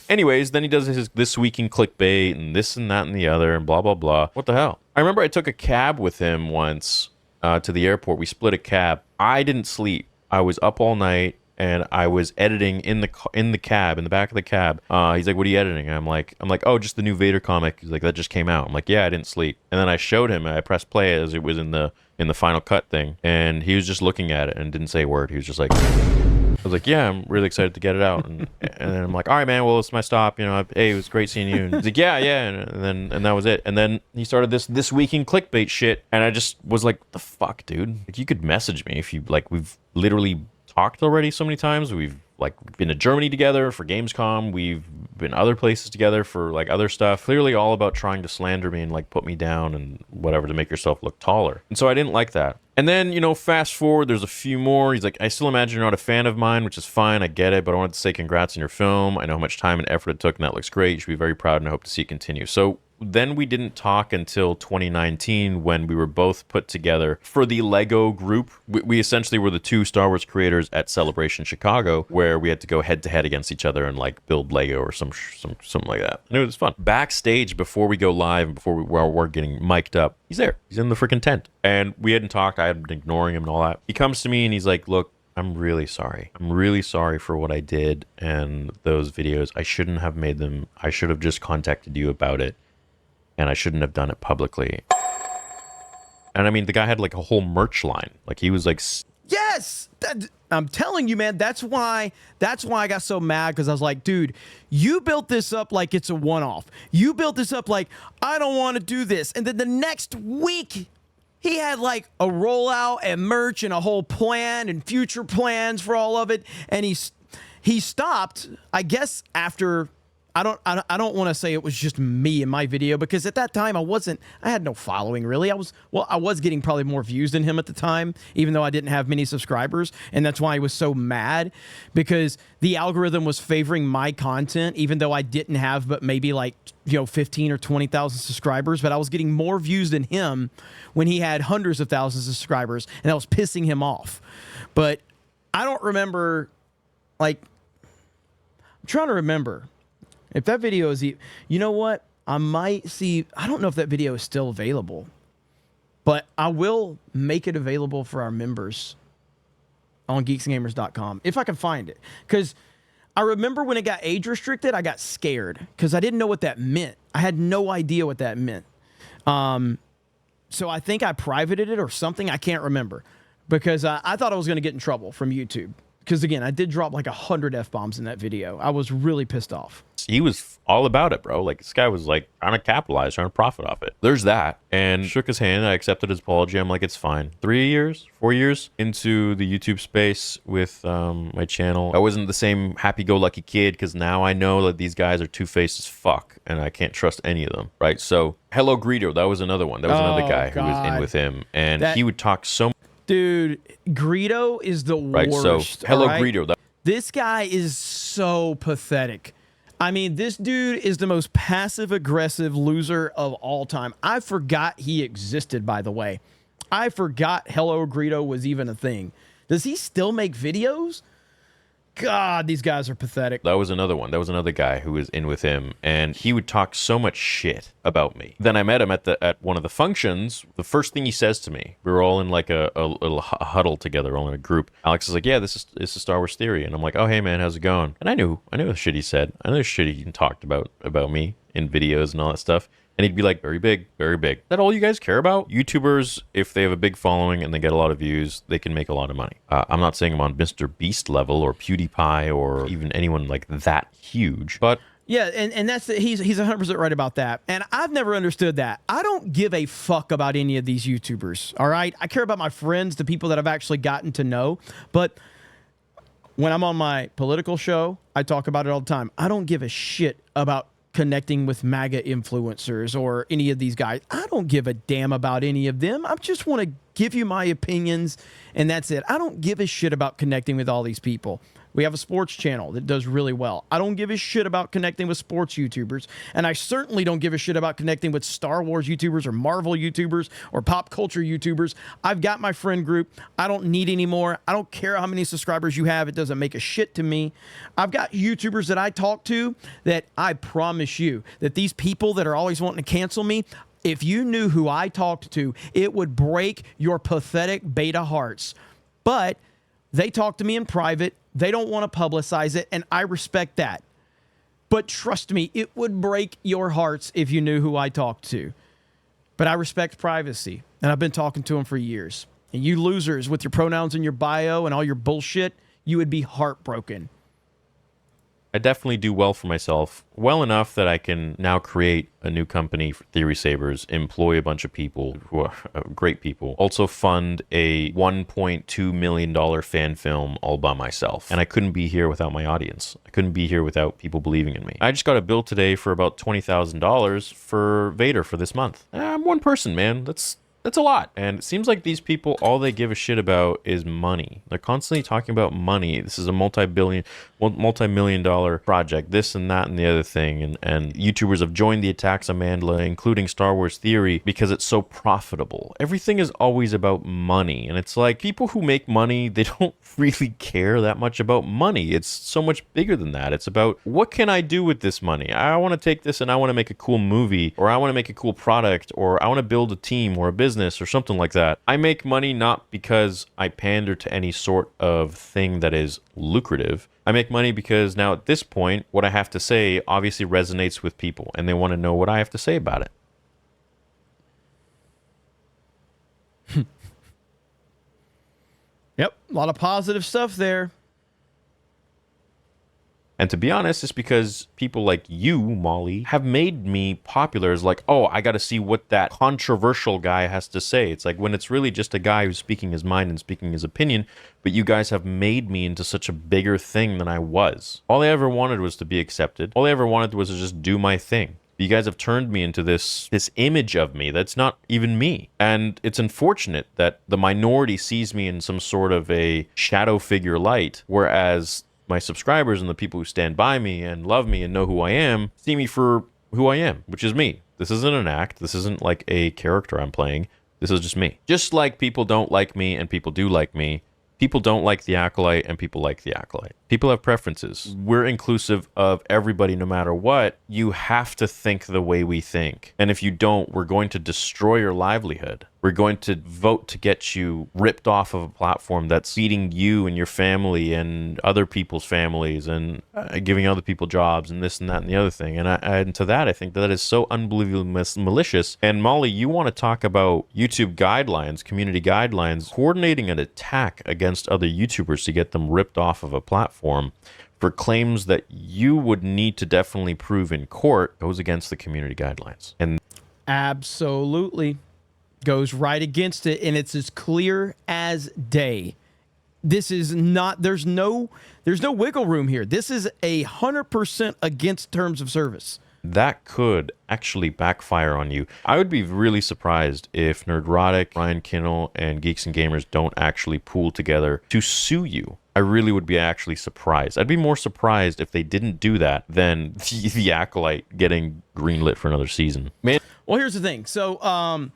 Anyways, then he does his This Week in Clickbait and this and that and the other and blah, blah, blah. What the hell? I remember I took a cab with him once to the airport. We split a cab. I didn't sleep. I was up all night. and I was editing in the cab, in the back of the cab. He's like, "What are you editing?" I'm like, "Oh, just the new Vader comic." He's like, "That just came out." I'm like, "Yeah, I didn't sleep." And then I showed him, and I pressed play as it was in the Final Cut thing, and he was just looking at it and didn't say a word. He was just like, I was like, "Yeah, I'm really excited to get it out." And then I'm like, "All right, man. Well, it's my stop. You know, hey, it was great seeing you." And he's like, "Yeah, yeah." And that was it. And then he started this week in clickbait shit, and I just was like, "The fuck, dude? Like, you could message me if you like. We've literally talked already so many times. We've like been to Germany together for Gamescom. We've been other places together for like other stuff. Clearly all about trying to slander me and like put me down and whatever to make yourself look taller." And so I didn't like that. And then, you know, fast forward, there's a few more. He's like, "I still imagine you're not a fan of mine, which is fine. I get it, but I wanted to say congrats on your film. I know how much time and effort it took, and that looks great. You should be very proud, and I hope to see it continue." So then we didn't talk until 2019 when we were both put together for the Lego group. We essentially were the two Star Wars creators at Celebration Chicago, where we had to go head to head against each other and like build Lego or something like that. And it was fun. Backstage, before we go live and before we're getting mic'd up, he's there. He's in the freaking tent. And we hadn't talked. I had been ignoring him and all that. He comes to me and he's like, "Look, I'm really sorry. I'm really sorry for what I did and those videos. I shouldn't have made them. I should have just contacted you about it. And I shouldn't have done it publicly." And I mean, the guy had like a whole merch line. Like he was like, Yes, I'm telling you, man. That's why I got so mad, because I was like, dude, you built this up like it's a one-off. You built this up like, I don't want to do this, and then the next week he had like a rollout and merch and a whole plan and future plans for all of it, and he stopped, I guess, after. I don't want to say it was just me in my video, because at that time I had no following really. I was getting probably more views than him at the time, even though I didn't have many subscribers. And that's why I was so mad, because the algorithm was favoring my content, even though I didn't have but maybe like, 15 or 20,000 subscribers, but I was getting more views than him when he had hundreds of thousands of subscribers, and that was pissing him off. But I don't remember, like, I'm trying to remember. If that video is, you know what? I might see, I don't know if that video is still available, but I will make it available for our members on geeksgamers.com if I can find it. Because I remember when it got age restricted, I got scared because I didn't know what that meant. I had no idea what that meant. So I think I privated it or something. I can't remember, because I thought I was going to get in trouble from YouTube. Because again, I did drop like 100 F-bombs in that video. I was really pissed off. he was all about it, bro. Like, this guy was like trying to capitalize, trying to profit off it. There's that. And shook his hand. I accepted his apology. I'm like, it's fine. 4 years into the YouTube space with my channel, I wasn't the same happy-go-lucky kid, because now I know that these guys are two-faced as fuck and I can't trust any of them, right? So Hello Greedo, that was another one. That was another guy who was in with him, and he would talk so. Dude, Greedo is the worst. So Hello Greedo. This guy is so pathetic. I mean, this dude is the most passive-aggressive loser of all time. I forgot he existed, by the way. I forgot Hello Greedo was even a thing. Does he still make videos? God, these guys are pathetic. That was another one. That was another guy who was in with him, and he would talk so much shit about me. Then I met him at one of the functions. The first thing he says to me, we were all in like a little huddle together, all in a group. Alex is like, "Yeah, this is Star Wars Theory," and I'm like, "Oh, hey man, how's it going?" And I knew the shit he said. I knew the shit he talked about me in videos and all that stuff. And he'd be like, very big, very big. Is that all you guys care about? YouTubers, if they have a big following and they get a lot of views, they can make a lot of money. I'm not saying I'm on Mr. Beast level or PewDiePie or even anyone like that huge, but... Yeah, and that's he's 100% right about that. And I've never understood that. I don't give a fuck about any of these YouTubers, all right? I care about my friends, the people that I've actually gotten to know. But when I'm on my political show, I talk about it all the time. I don't give a shit about connecting with MAGA influencers or any of these guys. I don't give a damn about any of them. I just want to give you my opinions, and that's it. I don't give a shit about connecting with all these people. We have a sports channel that does really well. I don't give a shit about connecting with sports YouTubers, and I certainly don't give a shit about connecting with Star Wars YouTubers or Marvel YouTubers or pop culture YouTubers. I've got my friend group. I don't need any more. I don't care how many subscribers you have. It doesn't make a shit to me. I've got YouTubers that I talk to that I promise you that these people that are always wanting to cancel me, if you knew who I talked to, it would break your pathetic beta hearts. But They talk to me in private. They don't want to publicize it, and I respect that. But trust me, it would break your hearts if you knew who I talked to. But I respect privacy, and I've been talking to them for years. And you losers with your pronouns in your bio and all your bullshit, you would be heartbroken. I definitely do well for myself, well enough that I can now create a new company for Theory Sabers, employ a bunch of people who are great people, also fund a $1.2 million fan film all by myself. And I couldn't be here without my audience. I couldn't be here without people believing in me. I just got a bill today for about $20,000 for Vader for this month. I'm one person, man. That's a lot. And it seems like these people, all they give a shit about is money. They're constantly talking about money. This is a multi-million dollar project, this and that and the other thing. And YouTubers have joined the attacks on Mandalay, including Star Wars Theory, because it's so profitable. Everything is always about money. And it's like people who make money, they don't really care that much about money. It's so much bigger than that. It's about, what can I do with this money? I want to take this and I want to make a cool movie, or I want to make a cool product, or I want to build a team or a business or something like that. I make money not because I pander to any sort of thing that is lucrative. I make money because now at this point, what I have to say obviously resonates with people, and they want to know what I have to say about it. Yep, a lot of positive stuff there. And to be honest, it's because people like you, Molly, have made me popular as like, oh, I got to see what that controversial guy has to say. It's like when it's really just a guy who's speaking his mind and speaking his opinion, but you guys have made me into such a bigger thing than I was. All I ever wanted was to be accepted. All I ever wanted was to just do my thing. You guys have turned me into this image of me that's not even me. And it's unfortunate that the minority sees me in some sort of a shadow figure light, whereas my subscribers and the people who stand by me and love me and know who I am see me for who I am, which is me. This isn't an act. This isn't like a character I'm playing. This is just me. Just like people don't like me and people do like me, people don't like the Acolyte and people like the Acolyte. People have preferences. We're inclusive of everybody no matter what. You have to think the way we think. And if you don't, we're going to destroy your livelihood. We're going to vote to get you ripped off of a platform that's feeding you and your family and other people's families and giving other people jobs and this and that and the other thing. And to that, I think that is so unbelievably malicious. And Molly, you want to talk about YouTube guidelines, community guidelines, coordinating an attack against other YouTubers to get them ripped off of a platform for claims that you would need to definitely prove in court goes against the community guidelines. And absolutely goes right against it, and it's as clear as day. This is not, there's no wiggle room here. This is 100% against terms of service. That could actually backfire on you. I would be really surprised if Nerdrotic, Ryan Kinnell, and Geeks and Gamers don't actually pool together to sue you. I really would be actually surprised. I'd be more surprised if they didn't do that than the Acolyte getting greenlit for another season. Man. Well, here's the thing. So,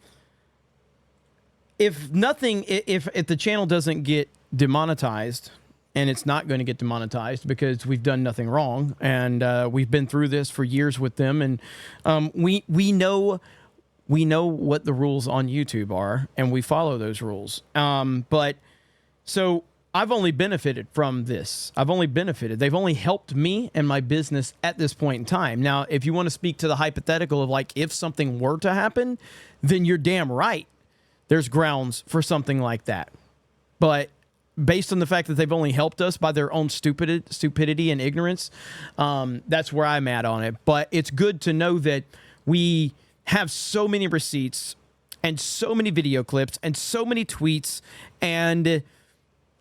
if the channel doesn't get demonetized, and it's not going to get demonetized because we've done nothing wrong, and we've been through this for years with them, and we know what the rules on YouTube are, and we follow those rules. But so I've only benefited from this. I've only benefited. They've only helped me and my business at this point in time. Now, if you want to speak to the hypothetical of like if something were to happen, then you're damn right. There's grounds for something like that. But based on the fact that they've only helped us by their own stupidity and ignorance, that's where I'm at on it. But it's good to know that we have so many receipts and so many video clips and so many tweets and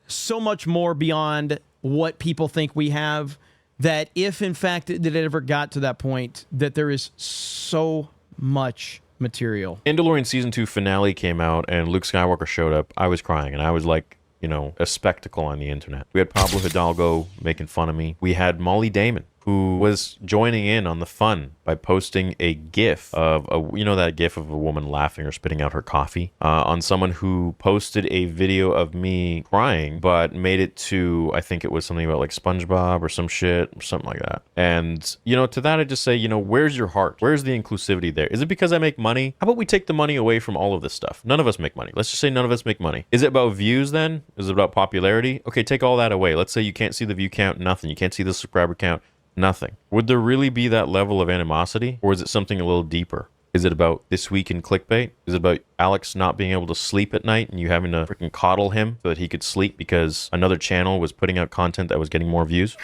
so much more beyond what people think we have, that if in fact it ever got to that point, that there is so much material. Mandalorian Season 2 finale came out and Luke Skywalker showed up. I was crying and I was like, you know, a spectacle on the internet. We had Pablo Hidalgo making fun of me. We had Molly Damon who was joining in on the fun by posting a GIF of that GIF of a woman laughing or spitting out her coffee on someone who posted a video of me crying, but made it to, I think it was something about like SpongeBob or some shit, something like that. And, to that I just say, where's your heart? Where's the inclusivity there? Is it because I make money? How about we take the money away from all of this stuff? None of us make money. Let's just say none of us make money. Is it about views then? Is it about popularity? Okay, take all that away. Let's say you can't see the view count, nothing. You can't see the subscriber count. Nothing. Would there really be that level of animosity? Or is it something a little deeper? Is it about this week in clickbait? Is it about Alex not being able to sleep at night and you having to freaking coddle him so that he could sleep because another channel was putting out content that was getting more views?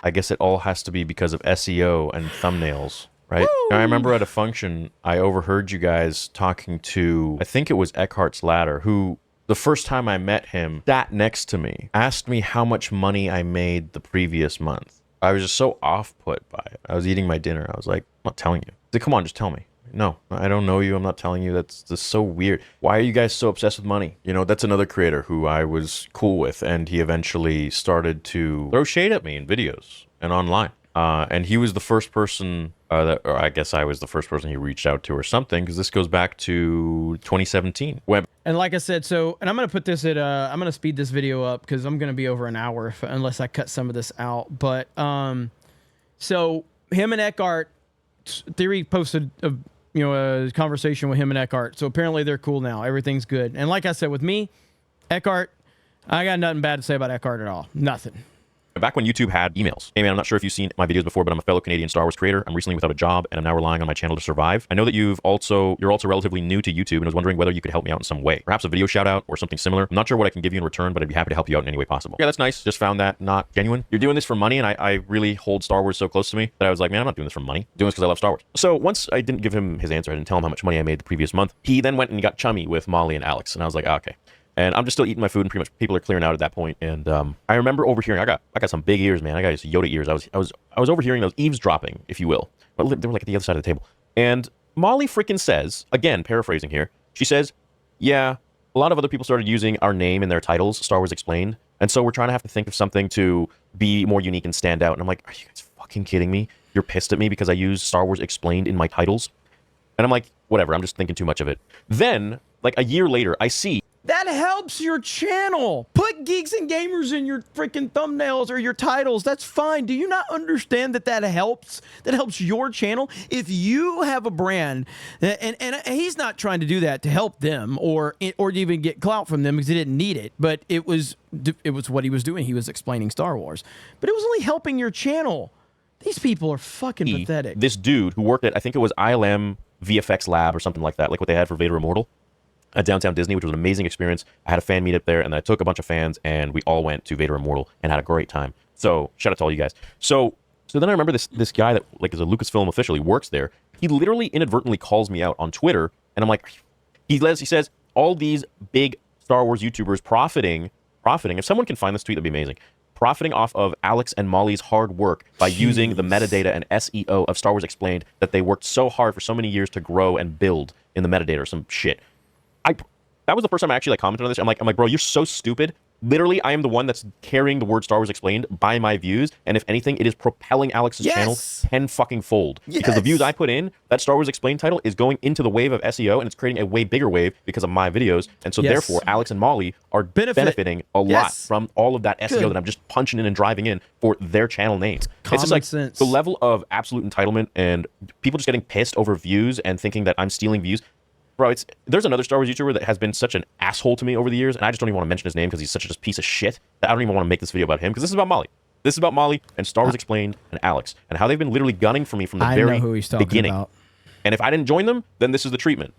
I guess it all has to be because of SEO and thumbnails, right? Now, I remember at a function, I overheard you guys talking to, I think it was Eckhart's Ladder, who the first time I met him, sat next to me, asked me how much money I made the previous month. I was just so off-put by it. I was eating my dinner. I was like, I'm not telling you. He's like, come on, just tell me. No, I don't know you. I'm not telling you. That's just so weird. Why are you guys so obsessed with money? That's another creator who I was cool with, and he eventually started to throw shade at me in videos and online. And he was the first person or I guess I was the first person he reached out to or something, because this goes back to 2017. And like I said, and I'm going to put this at, I'm going to speed this video up because I'm going to be over an hour unless I cut some of this out. But, so him and Eckhart, Theory posted a conversation with him and Eckhart. So apparently they're cool now. Everything's good. And like I said, with me, Eckhart, I got nothing bad to say about Eckhart at all. Nothing. Back when YouTube had emails. Hey man, I'm not sure if you've seen my videos before, but I'm a fellow Canadian Star Wars creator. I'm recently without a job, and I'm now relying on my channel to survive. I know that you're also relatively new to YouTube, and I was wondering whether you could help me out in some way. Perhaps a video shout out or something similar. I'm not sure what I can give you in return, but I'd be happy to help you out in any way possible. Yeah, that's nice. Just found that not genuine. You're doing this for money, and I really hold Star Wars so close to me that I was like, man, I'm not doing this for money. I'm doing this because I love Star Wars. So once I didn't give him his answer, I didn't tell him how much money I made the previous month. He then went and got chummy with Molly and Alex, and I was like, okay. And I'm just still eating my food, and pretty much people are clearing out at that point. And I remember overhearing. I got some big ears, man. I got Yoda ears. I was overhearing those, eavesdropping, if you will. But they were like at the other side of the table. And Molly freaking says, again, paraphrasing here, she says, yeah, a lot of other people started using our name in their titles, Star Wars Explained. And so we're trying to have to think of something to be more unique and stand out. And I'm like, are you guys fucking kidding me? You're pissed at me because I use Star Wars Explained in my titles? And I'm like, whatever, I'm just thinking too much of it. Then, like a year later, I see. That helps your channel. Put Geeks and Gamers in your freaking thumbnails or your titles. That's fine. Do you not understand that helps? That helps your channel. If you have a brand, and he's not trying to do that to help them or even get clout from them because he didn't need it, but it was what he was doing. He was explaining Star Wars, but it was only helping your channel. These people are fucking pathetic. This dude who worked at, I think it was ILM VFX Lab or something like that, like what they had for Vader Immortal at Downtown Disney, which was an amazing experience. I had a fan meetup there, and I took a bunch of fans, and we all went to Vader Immortal and had a great time. So shout out to all you guys. So then I remember this guy that like is a Lucasfilm official. He works there. He literally inadvertently calls me out on Twitter, and I'm like, he says all these big Star Wars YouTubers profiting. If someone can find this tweet, that'd be amazing. Profiting off of Alex and Molly's hard work by using the metadata and SEO of Star Wars Explained that they worked so hard for so many years to grow and build in the metadata or some shit. That was the first time I actually commented on this. I'm like, bro, you're so stupid. Literally, I am the one that's carrying the word Star Wars Explained by my views, and if anything, it is propelling Alex's channel 10 fucking fold. Because the views I put in, that Star Wars Explained title is going into the wave of SEO, and it's creating a way bigger wave because of my videos, and so therefore, Alex and Molly are benefiting a lot from all of that SEO that I'm just punching in and driving in for their channel names. It's just like sense. The level of absolute entitlement and people just getting pissed over views and thinking that I'm stealing views. Bro, there's another Star Wars YouTuber that has been such an asshole to me over the years, and I just don't even want to mention his name because he's such a piece of shit that I don't even want to make this video about him, because this is about Molly. This is about Molly and Star Wars Explained and Alex, and how they've been literally gunning for me from the very beginning. And if I didn't join them, then this is the treatment.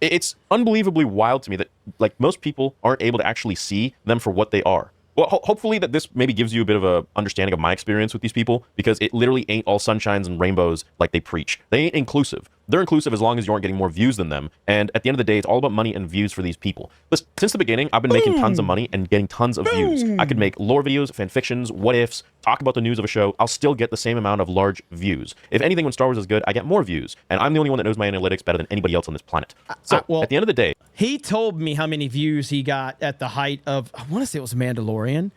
It's unbelievably wild to me that like most people aren't able to actually see them for what they are. Well, hopefully that this maybe gives you a bit of a understanding of my experience with these people, because it literally ain't all sunshines and rainbows like they preach. They ain't inclusive. They're inclusive as long as you aren't getting more views than them. And at the end of the day, it's all about money and views for these people. Listen, since the beginning, I've been making tons of money and getting tons of views. I could make lore videos, fan fictions, what ifs, talk about the news of a show. I'll still get the same amount of large views. If anything, when Star Wars is good, I get more views. And I'm the only one that knows my analytics better than anybody else on this planet. So at the end of the day, he told me how many views he got at the height of, I want to say it was Mandalorian.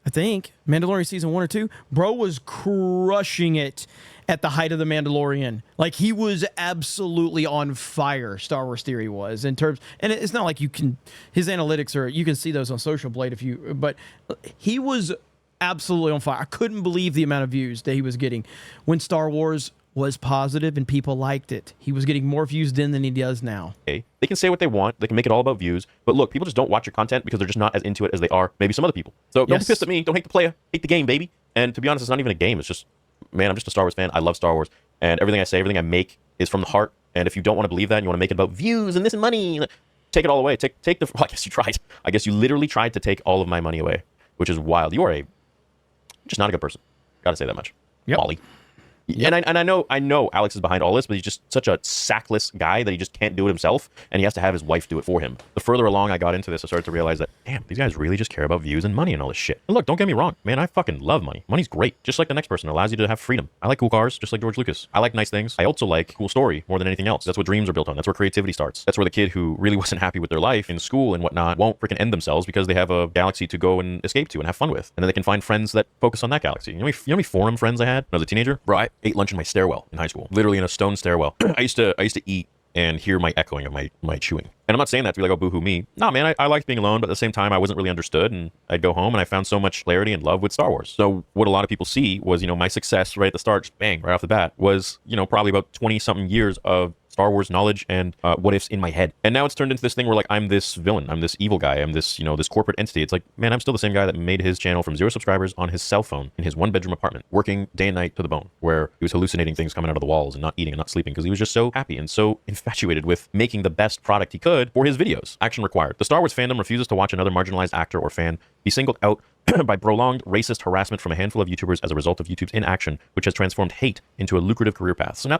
I think Mandalorian season 1 or 2. Bro was crushing it at the height of the Mandalorian. Like, he was absolutely on fire. Star Wars Theory was in terms, and it's not like you can. His analytics are, you can see those on Social Blade if you. But he was absolutely on fire. I couldn't believe the amount of views that he was getting when Star Wars was positive and people liked it. He was getting more views then than he does now. They can say what they want. They can make it all about views. But look, people just don't watch your content because they're just not as into it as they are maybe some other people. So don't be pissed at me. Don't hate the player. Hate the game, baby. And to be honest, it's not even a game. It's just, man, I'm just a Star Wars fan. I love Star Wars. And everything I say, everything I make is from the heart. And if you don't want to believe that and you want to make it about views and this and money, take it all away. Take the, well, I guess you tried. I guess you literally tried to take all of my money away, which is wild. You are just not a good person. Gotta say that much. Yep. Molly. Yep. And I know Alex is behind all this, but he's just such a sackless guy that he just can't do it himself, and he has to have his wife do it for him. The further along I got into this, I started to realize that, damn, these guys really just care about views and money and all this shit. And look, don't get me wrong, man, I fucking love money. Money's great, just like the next person. It allows you to have freedom. I like cool cars, just like George Lucas. I like nice things. I also like cool story more than anything else. That's what dreams are built on. That's where creativity starts. That's where the kid who really wasn't happy with their life in school and whatnot won't freaking end themselves because they have a galaxy to go and escape to and have fun with. And then they can find friends that focus on that galaxy. You know how many forum friends I had when I was a teenager? Bro, I ate lunch in my stairwell in high school, literally in a stone stairwell. I used to eat and hear my echoing of my chewing. And I'm not saying that to be like, oh, boohoo me. Nah, man, I liked being alone, but at the same time, I wasn't really understood. And I'd go home and I found so much clarity and love with Star Wars. So what a lot of people see was, my success right at the start, just bang, right off the bat, was, probably about 20 something years of Star Wars knowledge and what ifs in my head. And now it's turned into this thing where like I'm this villain, I'm this evil guy, I'm this, this corporate entity. It's like, man, I'm still the same guy that made his channel from 0 subscribers on his cell phone in his 1-bedroom apartment, working day and night to the bone, where he was hallucinating things coming out of the walls and not eating and not sleeping because he was just so happy and so infatuated with making the best product he could for his videos. Action required. The Star Wars fandom refuses to watch another marginalized actor or fan be singled out by prolonged racist harassment from a handful of YouTubers as a result of YouTube's inaction, which has transformed hate into a lucrative career path. So now,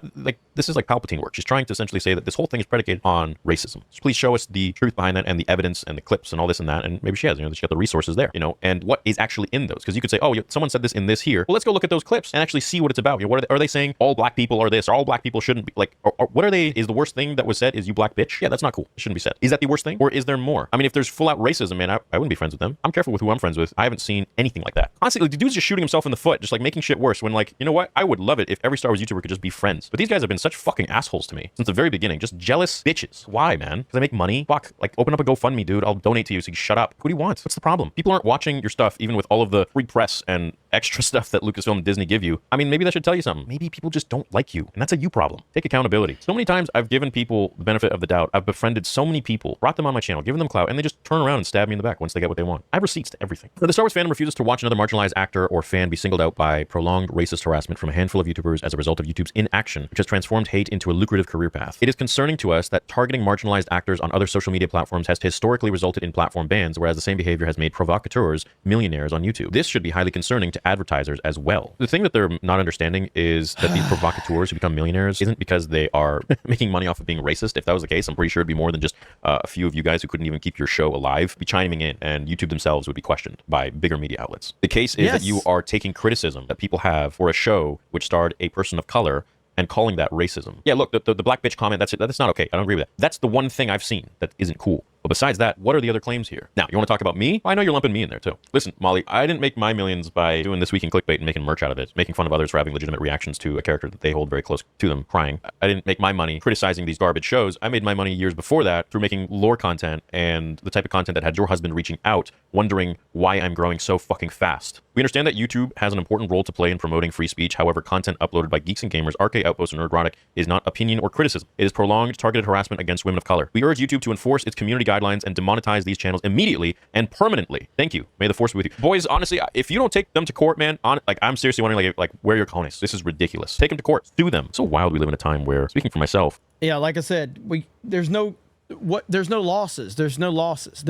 this is like Palpatine work. She's trying to essentially say that this whole thing is predicated on racism. So please show us the truth behind that and the evidence and the clips and all this and that. And maybe she has, she got the resources there, and what is actually in those. Because you could say, oh, someone said this in this here. Well, let's go look at those clips and actually see what it's about. What are they saying? All black people are this, or all black people shouldn't be. Like, or what are they? Is the worst thing that was said is you black bitch? Yeah, that's not cool. It shouldn't be said. Is that the worst thing? Or is there more? I mean, if there's full out racism, man, I wouldn't be friends with them. I'm careful with who I'm friends with. I haven't seen anything like that. Honestly, the dude's just shooting himself in the foot, just like making shit worse when, like, you know what? I would love it if every Star Wars YouTuber could just be friends. But these guys have been such fucking assholes to me since the very beginning. Just jealous bitches. Why, man? Because I make money? Fuck. Like, open up a GoFundMe, dude. I'll donate to you so you shut up. Who do you want? What's the problem? People aren't watching your stuff, even with all of the free press and extra stuff that Lucasfilm and Disney give you. I mean, maybe that should tell you something. Maybe people just don't like you, and that's a you problem. Take accountability. So many times I've given people the benefit of the doubt. I've befriended so many people, brought them on my channel, given them clout, and they just turn around and stab me in the back once they get what they want. I have receipts to everything. The Star Wars fandom refuses to watch another marginalized actor or fan be singled out by prolonged racist harassment from a handful of YouTubers as a result of YouTube's inaction, which has transformed hate into a lucrative career path. It is concerning to us that targeting marginalized actors on other social media platforms has historically resulted in platform bans, whereas the same behavior has made provocateurs millionaires on YouTube. This should be highly concerning to advertisers as well. The thing that they're not understanding is that these provocateurs who become millionaires isn't because they are making money off of being racist. If that was the case, I'm pretty sure it'd be more than just a few of you guys who couldn't even keep your show alive be chiming in, and YouTube themselves would be questioned by bigger media outlets. The case is that you are taking criticism that people have for a show which starred a person of color and calling that racism. Yeah, look, the black bitch comment, that's not okay. I don't agree with that. That's the one thing I've seen that isn't cool. But besides that, what are the other claims here? Now, you want to talk about me? I know you're lumping me in there too. Listen, Molly, I didn't make my millions by doing This Week in Clickbait and making merch out of it, making fun of others for having legitimate reactions to a character that they hold very close to them, crying. I didn't make my money criticizing these garbage shows. I made my money years before that through making lore content and the type of content that had your husband reaching out, wondering why I'm growing so fucking fast. We understand that YouTube has an important role to play in promoting free speech. However, content uploaded by Geeks and Gamers, RK Outpost, and Nerdrotic is not opinion or criticism. It is prolonged, targeted harassment against women of color. We urge YouTube to enforce its community guidelines and demonetize these channels immediately and permanently. Thank you. May the force be with you. Boys, honestly, if you don't take them to court, man, I'm seriously wondering, like where are your cojones? This is ridiculous. Take them to court. Sue them. It's so wild we live in a time where, speaking for myself. Yeah, like I said, there's no losses. There's no losses.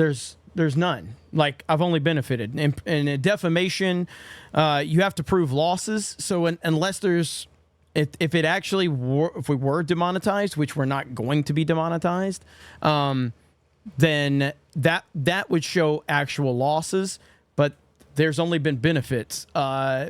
There's none. Like, I've only benefited. And in defamation, you have to prove losses. So unless there's, if it actually if we were demonetized, which we're not going to be demonetized, then that would show actual losses. But there's only been benefits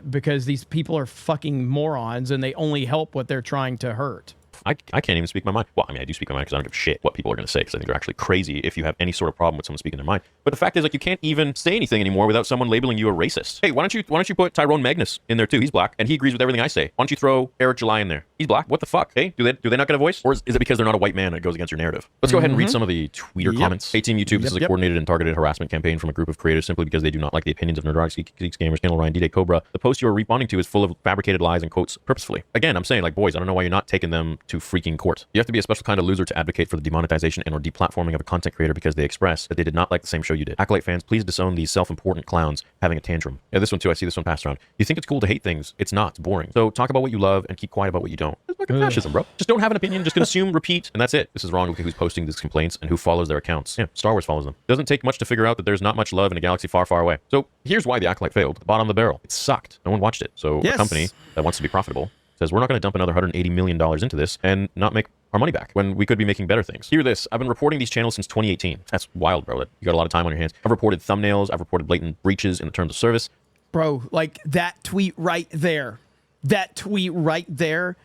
because these people are fucking morons and they only help what they're trying to hurt. I can't even speak my mind. Well, I mean, I do speak my mind because I don't give a shit what people are going to say, because I think they're actually crazy if you have any sort of problem with someone speaking their mind. But the fact is, like, you can't even say anything anymore without someone labeling you a racist. Hey, why don't you put Tyrone Magnus in there too? He's black and he agrees with everything I say. Why don't you throw Eric July in there? He's black. What the fuck? Hey, do they not get a voice? Or is it because they're not a white man and it goes against your narrative? Let's go ahead and read some of the tweeter comments. Hey, Team YouTube, this is a coordinated and targeted harassment campaign from a group of creators simply because they do not like the opinions of Nerdrotics, Geeks Gamers, Channel Ryan, D-Day Cobra. The post you are responding to is full of fabricated lies and quotes purposefully. Again, I'm saying, like, boys, I don't know why you're not taking them to freaking court. You have to be a special kind of loser to advocate for the demonetization and or deplatforming of a content creator because they express that they did not like the same show you did. Acolyte fans, please disown these self-important clowns having a tantrum. Yeah, this one too. I see this one passed around. You think it's cool to hate things? It's not. It's boring. So talk about what you love and keep quiet about what you don't. It's fucking fascism, bro. Just don't have an opinion. Just consume, repeat, and that's it. This is wrong. Look at who's posting these complaints and who follows their accounts. Yeah, Star Wars follows them. It doesn't take much to figure out that there's not much love in a galaxy far, far away. So here's why the Acolyte failed. The bottom of the barrel. It sucked. No one watched it. So a company that wants to be profitable says, we're not going to dump another $180 million into this and not make our money back when we could be making better things. Hear this. I've been reporting these channels since 2018. That's wild, bro. You got a lot of time on your hands. I've reported thumbnails. I've reported blatant breaches in the terms of service. Bro, like that tweet right there. That tweet right there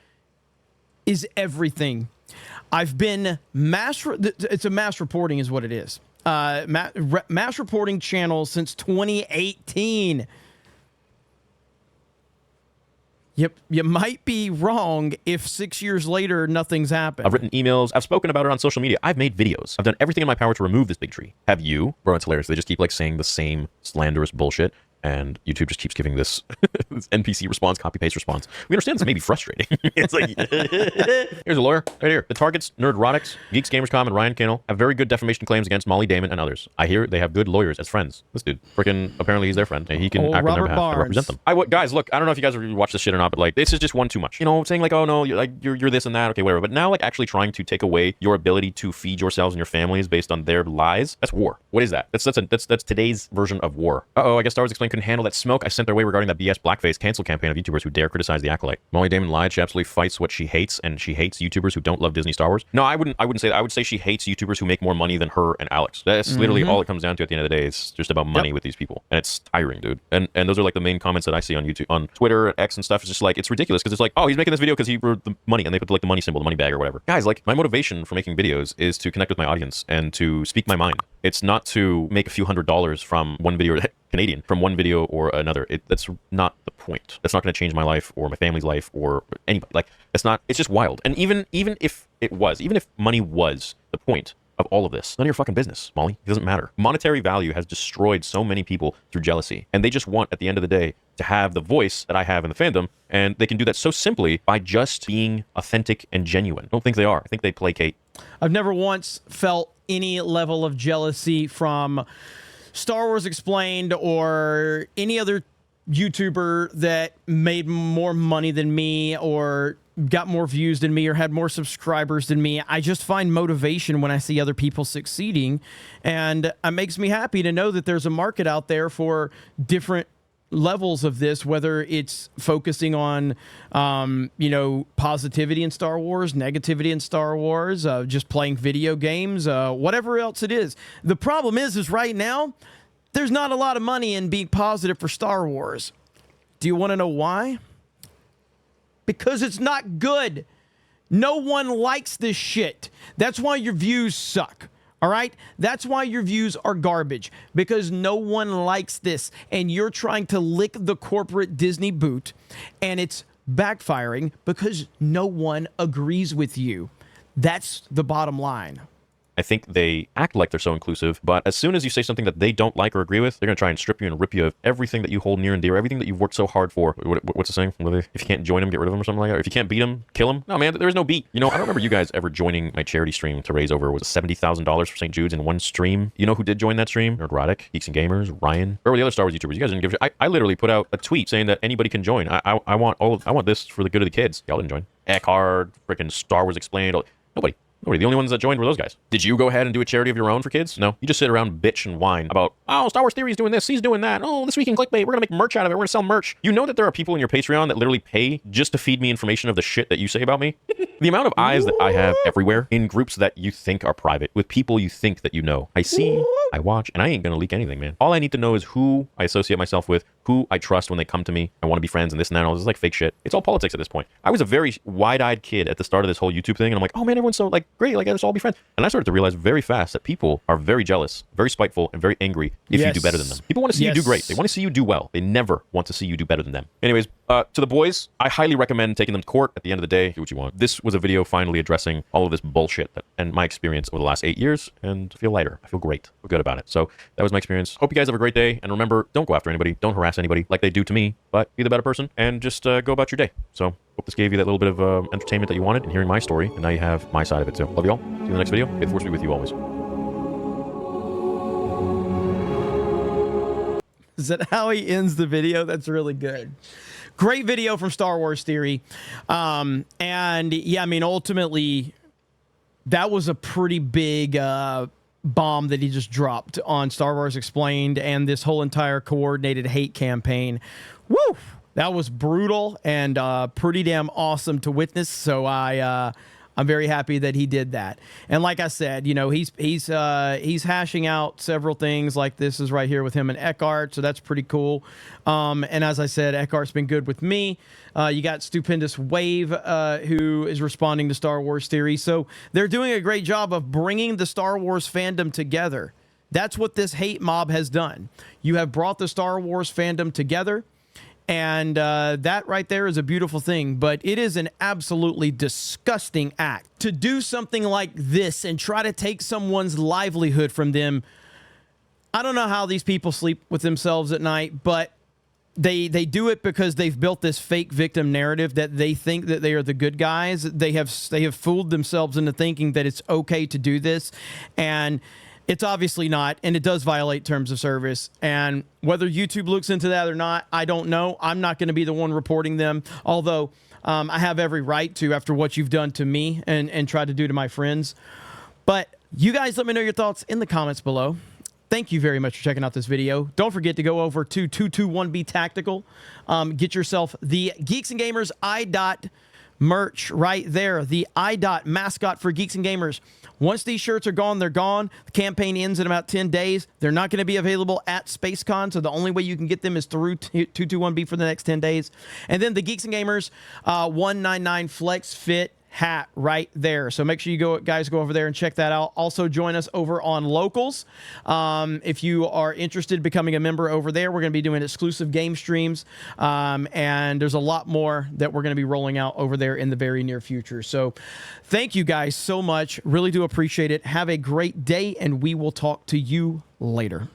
is everything. I've been it's a mass reporting is what it is. Mass reporting channel since 2018. Yep, you might be wrong if 6 years later nothing's happened. I've written emails. I've spoken about it on social media. I've made videos. I've done everything in my power to remove this big tree. Have you? Bro, it's hilarious. They just keep like saying the same slanderous bullshit. And YouTube just keeps giving this, this NPC response, copy-paste response. We understand this may be frustrating. It's like, here's a lawyer right here. The targets, Nerdrotics, Geeks Gamers, and Ryan Cannell have very good defamation claims against Molly Damon and others. I hear they have good lawyers as friends. This dude, freaking, apparently he's their friend. And he can act on their behalf and represent them. Guys, look, I don't know if you guys watch this shit or not, but like, this is just one too much. You know, saying like, oh no, you're this and that, okay, whatever. But now like actually trying to take away your ability to feed yourselves and your families based on their lies, that's war. What is that? That's today's version of war. Uh-oh, I guess Star Wars Explained couldn't handle that smoke I sent their way regarding that BS blackface cancel campaign of YouTubers who dare criticize the Acolyte. Molly Damon lied. She absolutely fights what she hates, and she hates YouTubers who don't love Disney Star Wars. No, I wouldn't say that. I would say she hates YouTubers who make more money than her and Alex. That's literally all it comes down to at the end of the day. It's just about money with these people. And it's tiring, dude. And those are like the main comments that I see on YouTube, on Twitter, X and stuff. It's just like, it's ridiculous because it's like, oh, he's making this video because he wrote the money, and they put like the money symbol, the money bag or whatever. Guys, like my motivation for making videos is to connect with my audience and to speak my mind. It's not to make a few $100s from one video, Canadian, from one video or another. That's not the point. That's not going to change my life or my family's life or anybody. Like, it's just wild. And even if money was the point of all of this, none of your fucking business, Molly. It doesn't matter. Monetary value has destroyed so many people through jealousy. And they just want, at the end of the day, to have the voice that I have in the fandom. And they can do that so simply by just being authentic and genuine. I don't think they are. I think they placate. I've never once felt any level of jealousy from Star Wars Explained or any other YouTuber that made more money than me or got more views than me or had more subscribers than me. I just find motivation when I see other people succeeding, and it makes me happy to know that there's a market out there for different levels of this, whether it's focusing on positivity in Star Wars, negativity in Star Wars, just playing video games, whatever else it is. The problem is right now there's not a lot of money in being positive for Star Wars. Do you want to know why? Because it's not good. No one likes this shit. That's why your views suck. All right? That's why your views are garbage, because no one likes this, and you're trying to lick the corporate Disney boot, and it's backfiring because no one agrees with you. That's the bottom line. I think they act like they're so inclusive, but as soon as you say something that they don't like or agree with, they're going to try and strip you and rip you of everything that you hold near and dear, everything that you've worked so hard for. What's the saying? If you can't join them, get rid of them or something like that? Or if you can't beat them, kill them? No, man, there's no beat. You know, I don't remember you guys ever joining my charity stream to raise over, was it $70,000 for St. Jude's in one stream? You know who did join that stream? Nerdrotic, Geeks and Gamers, Ryan. Where were the other Star Wars YouTubers? You guys didn't give a shit. I literally put out a tweet saying that anybody can join. I want this for the good of the kids. Y'all didn't join. Eckhard, freaking Star Wars Explained. Nobody. The only ones that joined were those guys. Did you go ahead and do a charity of your own for kids? No. You just sit around, bitch, and whine about, oh, Star Wars Theory's doing this, he's doing that. Oh, this week in clickbait, we're going to make merch out of it. We're going to sell merch. You know that there are people in your Patreon that literally pay just to feed me information of the shit that you say about me? The amount of eyes that I have everywhere in groups that you think are private, with people you think that you know. I see, I watch, and I ain't gonna leak anything, man. All I need to know is who I associate myself with, who I trust when they come to me. I want to be friends and this and that. And all this is like fake shit. It's all politics at this point. I was a very wide-eyed kid at the start of this whole YouTube thing, and I'm like, oh man, everyone's so like great, like let's all be friends. And I started to realize very fast that people are very jealous, very spiteful, and very angry if you do better than them. People want to see you do great. They want to see you do well. They never want to see you do better than them. Anyways, to the boys, I highly recommend taking them to court. At the end of the day, do what you want. This was a video finally addressing all of this bullshit and my experience over the last 8 years, and I feel lighter. I feel great. I feel good about it. So that was my experience. Hope you guys have a great day, and remember, don't go after anybody. Don't harass anybody like they do to me, but be the better person and just go about your day. So hope this gave you that little bit of entertainment that you wanted and hearing my story, and now you have my side of it too. Love you all. See you in the next video. May the force be with you always. Is that how he ends the video? That's really good. Great video from Star Wars Theory. And yeah, I mean, ultimately, that was a pretty big bomb that he just dropped on Star Wars Explained and this whole entire coordinated hate campaign. Woo! That was brutal and pretty damn awesome to witness. So I'm very happy that he did that. And like I said, you know, he's hashing out several things. Like this is right here with him and Eckhart, so that's pretty cool. And as I said, Eckhart's been good with me. You got Stupendous Wave, who is responding to Star Wars Theory. So they're doing a great job of bringing the Star Wars fandom together. That's what this hate mob has done. You have brought the Star Wars fandom together. And that right there is a beautiful thing, but it is an absolutely disgusting act to do something like this and try to take someone's livelihood from them. I don't know how these people sleep with themselves at night, but they do it because they've built this fake victim narrative that they think that they are the good guys. They have fooled themselves into thinking that it's okay to do this, and it's obviously not, and it does violate terms of service. And whether YouTube looks into that or not, I don't know. I'm not going to be the one reporting them, although I have every right to after what you've done to me and tried to do to my friends. But you guys let me know your thoughts in the comments below. Thank you very much for checking out this video. Don't forget to go over to 221B Tactical. Get yourself the Geeks and Gamers iDot merch right there. The iDot mascot for Geeks and Gamers. Once these shirts are gone, they're gone. The campaign ends in about 10 days. They're not going to be available at SpaceCon, so the only way you can get them is through 221B for the next 10 days. And then the Geeks and Gamers 199 Flex Fit hat right there. So make sure you guys go over there and check that out. Also join us over on Locals. If you are interested in becoming a member over there, we're going to be doing exclusive game streams. And there's a lot more that we're going to be rolling out over there in the very near future. So thank you guys so much. Really do appreciate it. Have a great day, and we will talk to you later.